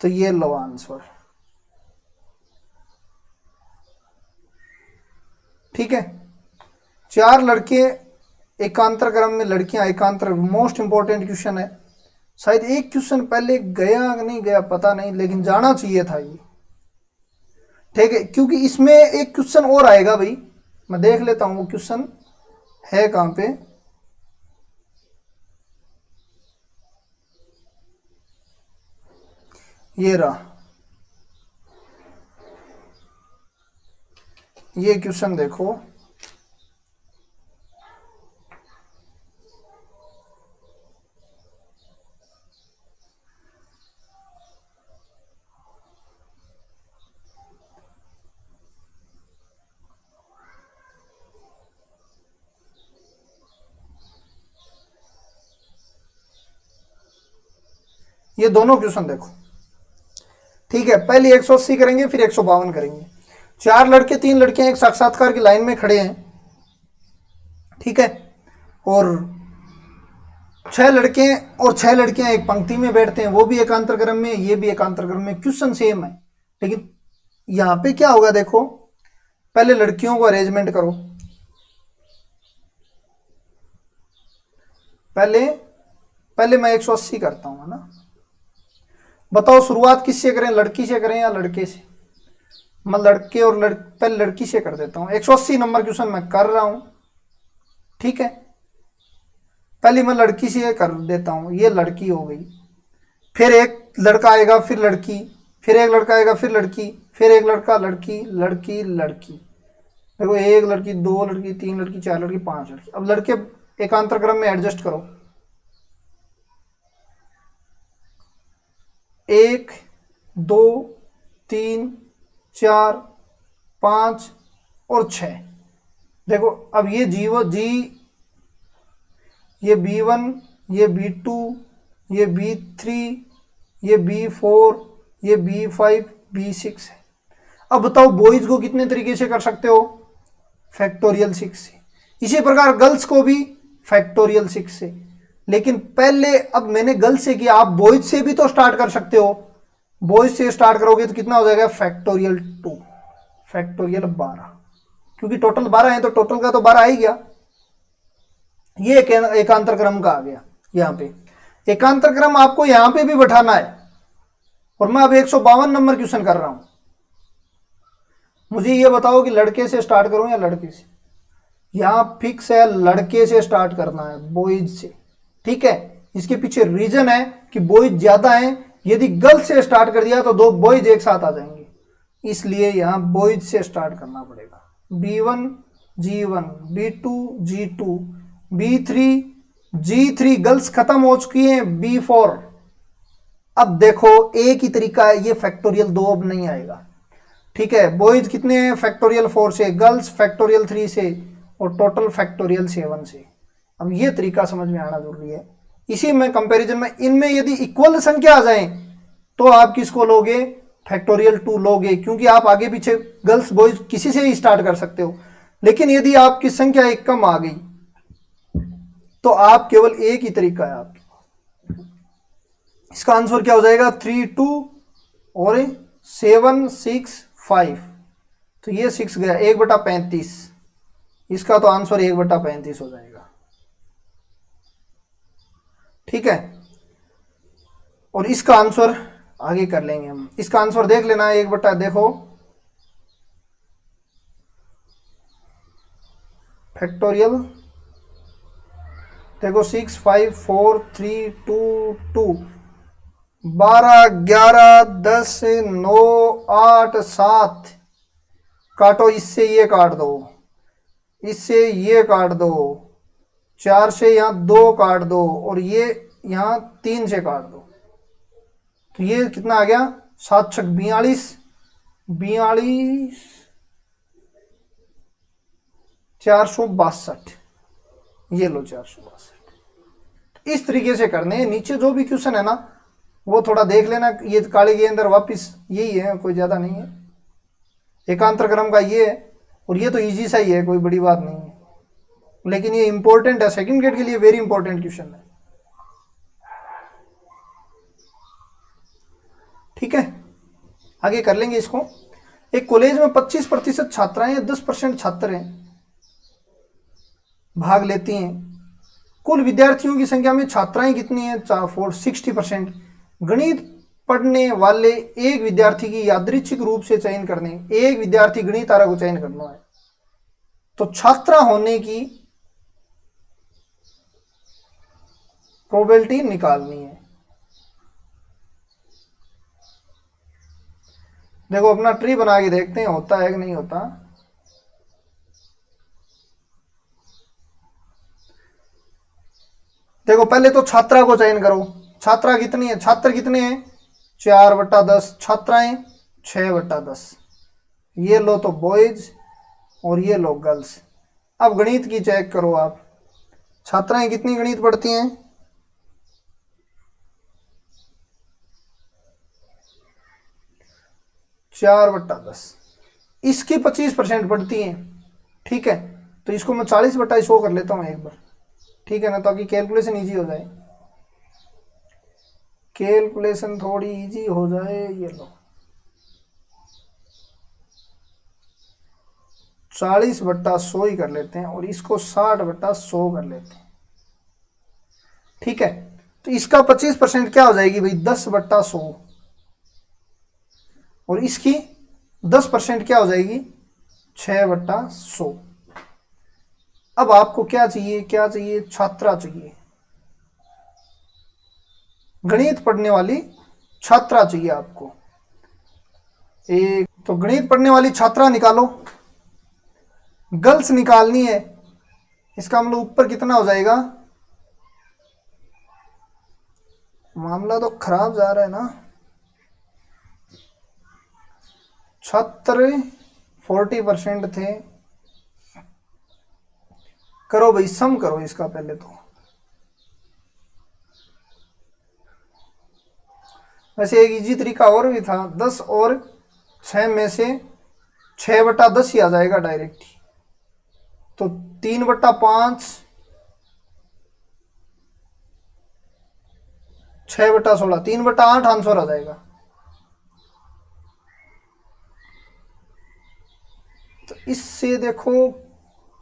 तो ये लो आंसर, ठीक है। 4 लड़के एकांतर क्रम में, लड़कियां एकांतर, मोस्ट इंपॉर्टेंट क्वेश्चन है। शायद एक क्वेश्चन पहले गया नहीं गया पता नहीं, लेकिन जाना चाहिए था ये, ठीक है। क्योंकि इसमें एक क्वेश्चन और आएगा भाई, मैं देख लेता हूं वो क्वेश्चन है कहां पे। ये रहा, ये क्वेश्चन देखो, ये दोनों क्वेश्चन देखो, ठीक है। पहले 180 करेंगे, फिर 152 करेंगे। 4 लड़के 3 लड़कियां एक साक्षात्कार की लाइन में खड़े हैं, ठीक है। और 6 लड़के और 6 लड़कियां एक पंक्ति में बैठते हैं, वो भी एकांतर क्रम में, ये भी एकांतर क्रम में। क्वेश्चन सेम है, लेकिन यहां पे क्या होगा देखो, पहले लड़कियों को अरेंजमेंट करो, पहले मैं 180 करता हूं, है ना। बताओ शुरुआत किससे करें, लड़की से करें या लड़के से। मैं लड़के और पहले लड़की से कर देता हूं। 180 नंबर क्वेश्चन मैं कर रहा हूं, ठीक है। पहले मैं लड़की से कर देता हूं, ये लड़की हो गई, फिर एक लड़का आएगा, फिर लड़की, फिर एक लड़का आएगा, फिर लड़की, फिर एक लड़का, लड़की लड़की लड़की। देखो 1 लड़की, 2 लड़की, 3 लड़की, 4 लड़की, 5 लड़की। अब लड़के एकांतर क्रम में एडजस्ट करो, 1 2 3 4 5 और 6। देखो अब ये जी, ये B1, ये B2, ये B3, ये B4, ये B5, B6 है। अब बताओ बॉयज को कितने तरीके से कर सकते हो, फैक्टोरियल 6 से। इसी प्रकार गर्ल्स को भी फैक्टोरियल 6 से। लेकिन पहले, अब मैंने गर्ल्स से किया, आप बॉयज से भी तो स्टार्ट कर सकते हो। बॉयज से स्टार्ट करोगे तो कितना हो जाएगा, फैक्टोरियल 2, फैक्टोरियल 12, क्योंकि टोटल 12 है तो टोटल का तो 12 आ ही गया। ये एकांतर क्रम का आ गया। यहाँ पे एकांतर क्रम आपको यहाँ पे भी बैठाना है, और मैं अब 152 नंबर क्वेश्चन कर रहा हूं। मुझे ये बताओ कि लड़के से स्टार्ट करूं या लड़के से। यहां फिक्स है लड़के से स्टार्ट करना है, बॉयज से। ठीक है, इसके पीछे रीजन है कि बॉयज ज्यादा हैं। यदि गर्ल्स से स्टार्ट कर दिया तो दो बॉयज एक साथ आ जाएंगे, इसलिए यहां बॉयज से स्टार्ट करना पड़ेगा। B1 G1, B2 G2, B3 G3, girls खत्म हो चुकी हैं, B4। अब देखो एक ही तरीका है, ये फैक्टोरियल 2 अब नहीं आएगा। ठीक है, बॉयज कितने हैं, फैक्टोरियल 4 से, गर्ल्स फैक्टोरियल 3 से, और टोटल फैक्टोरियल 7 से। अब ये तरीका समझ में आना जरूरी है। इसी में कंपैरिजन में इनमें यदि इक्वल संख्या आ जाए तो आप किसको लोगे, फैक्टोरियल 2 लोगे, क्योंकि आप आगे पीछे गर्ल्स बॉयज किसी से ही स्टार्ट कर सकते हो। लेकिन यदि आपकी संख्या एक कम आ गई तो आप केवल एक ही तरीका है आपके। इसका आंसर क्या हो जाएगा, 3 2 और 7 6 5। तो ये 6 गया, 1/35। इसका तो आंसर 1/35 हो जाएगा। ठीक है, और इसका आंसर आगे कर लेंगे हम। इसका आंसर देख लेना, 1 देखो फैक्टोरियल, देखो 6 5 4 3 2 2, 12 11 10 9 8 7। काटो, इससे ये काट दो, इससे ये काट दो, 4 से यहाँ 2 काट दो, और ये यहाँ 3 से काट दो। तो ये कितना आ गया, 7 6 42, 42 462। ये लो 462। इस तरीके से करने हैं। नीचे जो भी क्वेश्चन है ना वो थोड़ा देख लेना, ये काले के अंदर वापस यही है, कोई ज़्यादा नहीं है। एकांतर क्रम का ये है, और ये तो इजी सा ही है, कोई बड़ी बात नहीं है, लेकिन ये इंपॉर्टेंट है, सेकंड ग्रेड के लिए वेरी इंपॉर्टेंट क्वेश्चन है। ठीक है, आगे कर लेंगे इसको। एक कॉलेज में 25% छात्राएं या 10% छात्र हैं भाग लेती हैं। कुल विद्यार्थियों की संख्या में छात्राएं कितनी हैं, 60%। गणित पढ़ने वाले एक विद्यार्थी की यादृच्छिक रूप से चयन करने, एक विद्यार्थी गणित आरा को चयन करना है, तो छात्रा होने की प्रोबेबिलिटी निकालनी है। देखो अपना ट्री बना के देखते हैं होता है कि नहीं होता। देखो पहले तो छात्रा को चयन करो, छात्रा कितनी है, छात्र कितने हैं, 4/10, छात्राएं 6/10। ये लो तो बॉयज और ये लो गर्ल्स। अब गणित की चेक करो आप, छात्राएं कितनी गणित पढ़ती हैं, 4/10। इसकी 25% पढ़ती हैं। ठीक है, तो इसको मैं 40/100 कर लेता हूँ एक बार। ठीक है ना, ताकि कैलकुलेशन इजी हो जाए, कैलकुलेशन थोड़ी इजी हो जाए। ये लो 40/100 ही कर लेते हैं, और इसको 60/100 कर लेते हैं। ठीक है, तो इसका 25% क्या हो जाएगी भाई, 10/100, और इसकी 10% क्या हो जाएगी, 6/100। अब आपको क्या चाहिए, क्या चाहिए, छात्रा चाहिए, गणित पढ़ने वाली छात्रा चाहिए आपको। एक तो गणित पढ़ने वाली छात्रा निकालो, गर्ल्स निकालनी है। इसका मतलब ऊपर कितना हो जाएगा, मामला तो खराब जा रहा है ना। छात्र 40% थे। करो भाई सम करो इसका पहले तो। वैसे एक इजी तरीका और भी था, 10 और 6 में से 6/10 ही आ जाएगा डायरेक्ट ही। तो 3/5, 6/16, 3/8 आंसर आ जाएगा। तो इससे देखो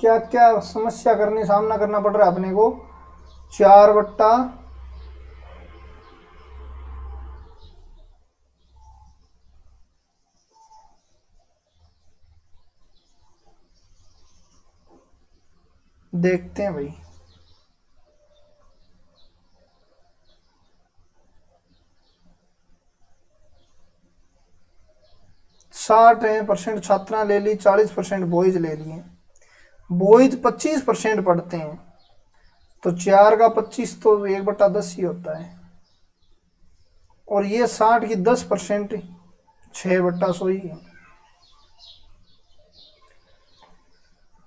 क्या क्या समस्या सामना करना पड़ रहा है अपने को। 4/, देखते हैं भाई। साठ % छात्रा ले ली, 40% बॉयज ले लिए। बॉयज 25% पढ़ते हैं, तो 4 का 25 तो 1/10 ही होता है। और ये 60 की 10%, 6/100 ही है।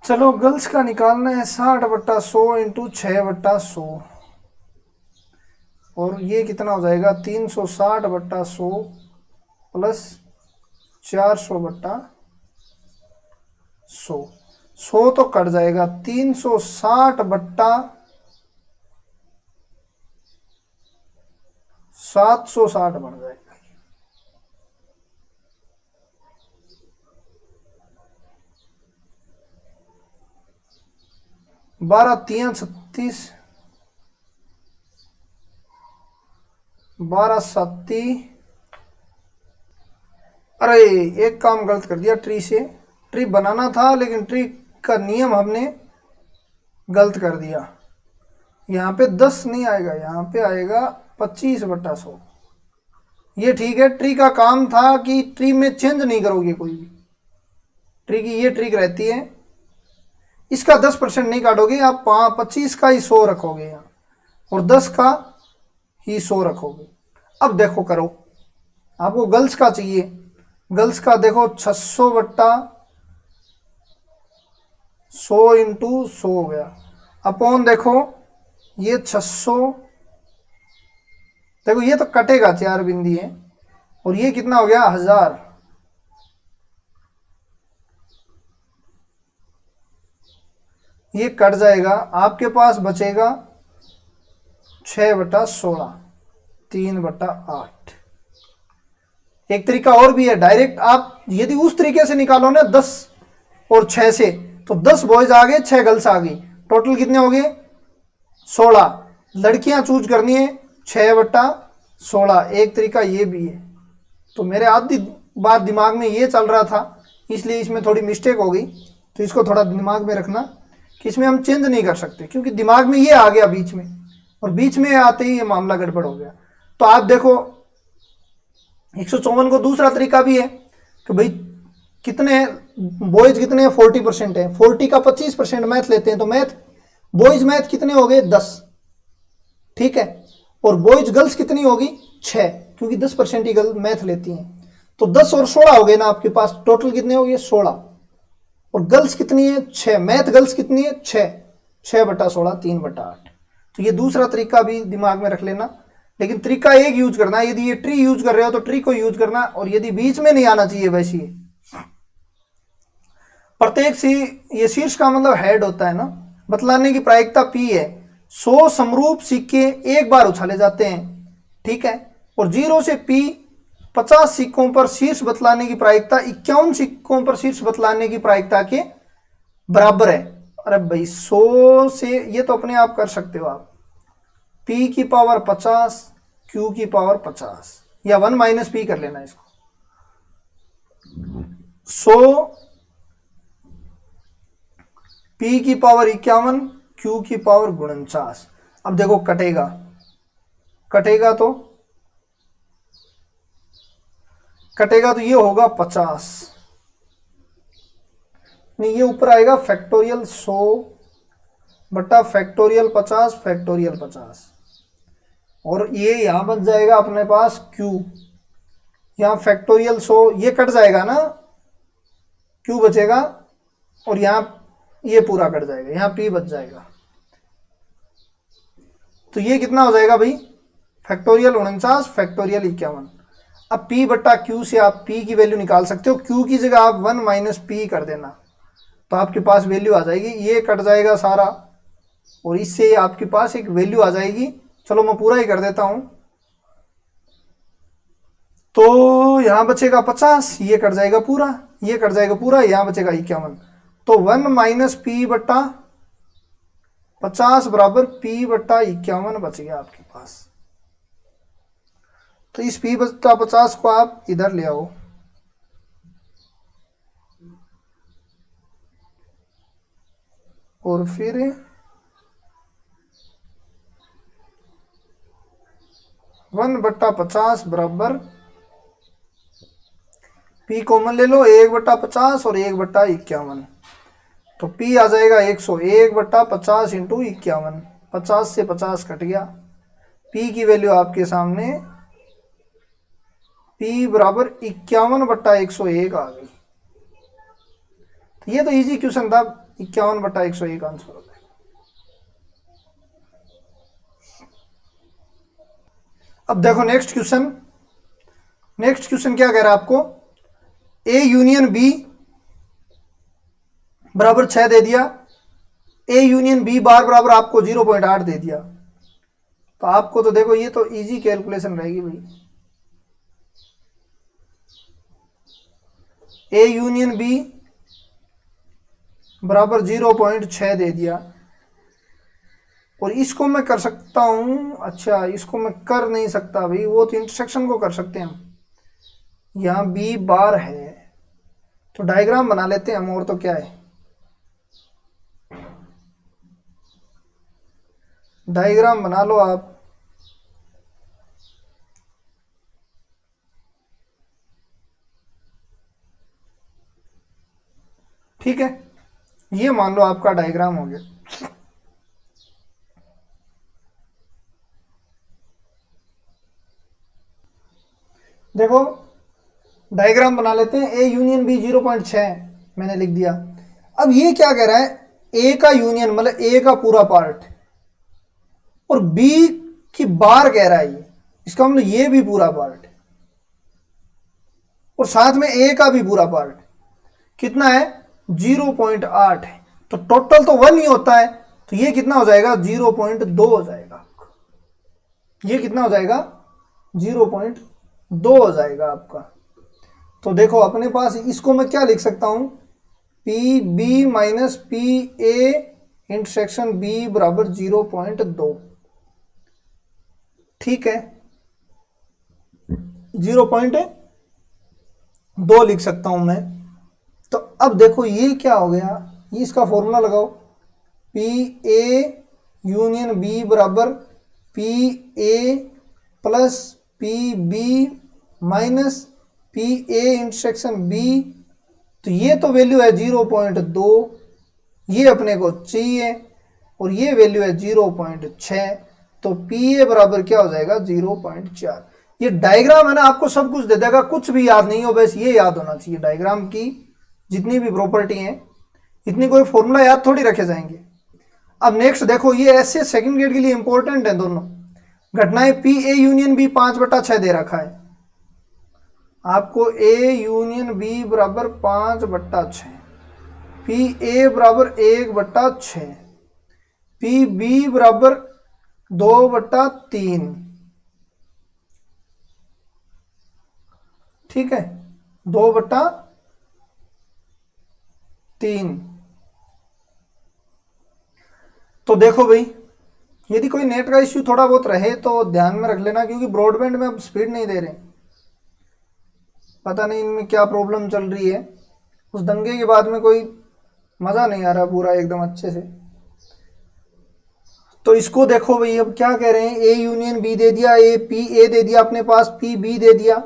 चलो गर्ल्स का निकालना है। 60/100 इंटू 6/100, और ये कितना हो जाएगा? 360/100 प्लस 400/100। 100 तो कट जाएगा। 360/760 बन जाएगा। 12×3 = 36, 12×7 = अरे एक काम गलत कर दिया। ट्री से ट्री बनाना था, लेकिन ट्री का नियम हमने गलत कर दिया। यहाँ पे 10 नहीं आएगा, यहाँ पे आएगा 25/100। ये ठीक है। ट्री का काम था कि ट्री में चेंज नहीं करोगे कोई भी। ट्री की ये ट्रिक रहती है, इसका 10% नहीं काटोगे आप, 25 का ही 100 रखोगे यहाँ, और 10 का ही 100 रखोगे। अब देखो करो, आपको गर्ल्स का चाहिए। गर्ल्स का देखो 600/100 इंटू 100 हो गया। अपॉन देखो ये 600, देखो ये तो कटेगा, 4 बिंदी है, और ये कितना हो गया? 1000। ये कट जाएगा, आपके पास बचेगा 6/16, 3/8। एक तरीका और भी है, डायरेक्ट आप यदि उस तरीके से निकालो ना 10 और 6 से, तो 10 बॉयज आ गए, 6 गर्ल्स आ गई, टोटल कितने हो गए? 16। लड़कियां चूज करनी है 6/16। एक तरीका ये भी है। तो मेरे आधी बार दिमाग में ये चल रहा था, इसलिए इसमें थोड़ी मिस्टेक हो गई। तो इसको थोड़ा दिमाग में रखना कि इसमें हम चेंज नहीं कर सकते, क्योंकि दिमाग में ये आ गया बीच में, और बीच में आते ही ये मामला गड़बड़ हो गया। तो आप देखो 154 को दूसरा तरीका भी है कि भाई कितने बॉयज कितने 40% है, 40 का 25% मैथ लेते हैं, तो मैथ बॉयज मैथ कितने हो गए? 10, ठीक है। और बॉयज गर्ल्स कितनी होगी? 6, क्योंकि 10% ही गर्ल मैथ लेती हैं। तो 10 और 16 हो गए ना आपके पास, टोटल कितने हो गए? 16। और गर्ल्स कितनी है? 6। मैथ गर्ल्स कितनी है? 6। 6/16, 3/8। तो ये दूसरा तरीका भी दिमाग में रख लेना, लेकिन तरीका एक यूज करना है। यदि ये ट्री यूज कर रहे हो तो ट्री को यूज करना, और यदि बीच में नहीं आना चाहिए वैसे ही। प्रत्येक सी, ये शीर्ष का मतलब हेड होता है ना, बतलाने की प्रायिकता P है। 100 समरूप सिक्के एक बार उछाले जाते हैं, ठीक है। और 0 से P 50 सिक्कों पर शीर्ष बतलाने की प्रायिकता 51 सिक्कों पर शीर्ष बतलाने की प्रायिकता के बराबर है। अरे भाई 100 से ये तो अपने आप कर सकते हो आप। P की पावर 50, Q की पावर 50, या 1 - P कर लेना इसको। 100 P की पावर 51, Q की पावर 49। अब देखो कटेगा, कटेगा तो ये होगा 50, नहीं ये ऊपर आएगा फैक्टोरियल 100/50 फैक्टोरियल 50, और ये यहां बच जाएगा अपने पास Q। यहाँ फैक्टोरियल 100 ये कट जाएगा ना, Q बचेगा, और यहाँ ये पूरा कट जाएगा, यहाँ P बच जाएगा। तो ये कितना हो जाएगा भाई? Factorial 49 factorial 51। अब P/Q से आप P की वैल्यू निकाल सकते हो। Q की जगह आप 1 - P कर देना, तो आपके पास वैल्यू आ जाएगी। ये कट जाएगा सारा, और इससे आपके पास एक वैल्यू आ जाएगी। चलो मैं पूरा ही कर देता हूं। तो यहां बचेगा 50, ये कट जाएगा पूरा, ये कट जाएगा पूरा, यहां बचेगा 51। तो 1 माइनस पी बट्टा 50 बराबर पी बट्टा 51 बच गया आपके पास। तो इस पी बट्टा 50 को आप इधर ले आओ, और फिर 1 बट्टा 50 बराबर पी कॉमन ले लो, 1 बट्टा 50 और 1 बट्टा 51, तो पी आ जाएगा 101 बट्टा 50 इंटू 51, 50 से 50 कट गया, पी की वैल्यू आपके सामने पी बराबर 51 बट्टा 101 आ गई। तो ये तो इजी क्वेश्चन था, 51 बट्टा 101 आंसर होता है। अब देखो नेक्स्ट क्वेश्चन, नेक्स्ट क्वेश्चन क्या कह रहा है आपको, ए यूनियन बी बराबर 6 दे दिया, ए यूनियन बी बार बराबर आपको 0.8 दे दिया। तो आपको तो देखो ये तो इजी कैलकुलेशन रहेगी भाई, ए यूनियन बी बराबर 0.6 दे दिया, और इसको मैं कर सकता हूं, अच्छा इसको मैं कर नहीं सकता भाई, वो तो इंटरसेक्शन को कर सकते हैं हम, यहाँ बी बार है तो डायग्राम बना लेते हैं हम, और तो क्या है, डायग्राम बना लो आप। ठीक है, ये मान लो आपका डायग्राम हो गया। देखो डायग्राम बना लेते हैं, ए यूनियन बी 0.6 मैंने लिख दिया। अब ये क्या कह रहा है, ए का यूनियन मतलब ए का पूरा पार्ट, और बी की बार कह रहा है ये, इसका मतलब ये भी पूरा पार्ट, और साथ में ए का भी पूरा पार्ट कितना है 0.8 है, तो टोटल तो 1 ही होता है, तो ये कितना हो जाएगा 0.2 हो जाएगा, ये कितना हो जाएगा 0.2 हो जाएगा आपका। तो देखो अपने पास इसको मैं क्या लिख सकता हूं, P B minus P A intersection B बराबर 0.2, ठीक है 0.2 लिख सकता हूं मैं। तो अब देखो ये क्या हो गया, ये इसका फॉर्मूला लगाओ, पी ए यूनियन बी बराबर P A plus P B minus P A intersection B, तो ये तो वैल्यू है 0.2, ये अपने को चाहिए, और ये वैल्यू है 0.6, तो पी ए बराबर क्या हो जाएगा 0.4। ये डायग्राम है ना, आपको सब कुछ दे देगा, कुछ भी याद नहीं हो, बस ये याद होना चाहिए डायग्राम की जितनी भी प्रॉपर्टी हैं, इतनी कोई फॉर्मूला याद थोड़ी रखे जाएंगे। अब नेक्स्ट देखो, ये ऐसे सेकंड ग्रेड के लिए इंपॉर्टेंट है दोनों घटनाएं, पी ए यूनियन बी 5/6 दे रखा है आपको, ए यूनियन बी बराबर 5/6, पी ए बराबर 1/6, पी बी बराबर 2/3, ठीक है 2/3। तो देखो भाई, यदि कोई नेट का इश्यू थोड़ा बहुत रहे तो ध्यान में रख लेना, क्योंकि ब्रॉडबैंड में अब स्पीड नहीं दे रहे, पता नहीं इनमें क्या प्रॉब्लम चल रही है, उस दंगे के बाद में कोई मज़ा नहीं आ रहा पूरा एकदम अच्छे से। तो इसको देखो भाई, अब क्या कह रहे हैं, ए यूनियन बी दे दिया, ए पी ए दे दिया अपने पास, पी बी दे दिया,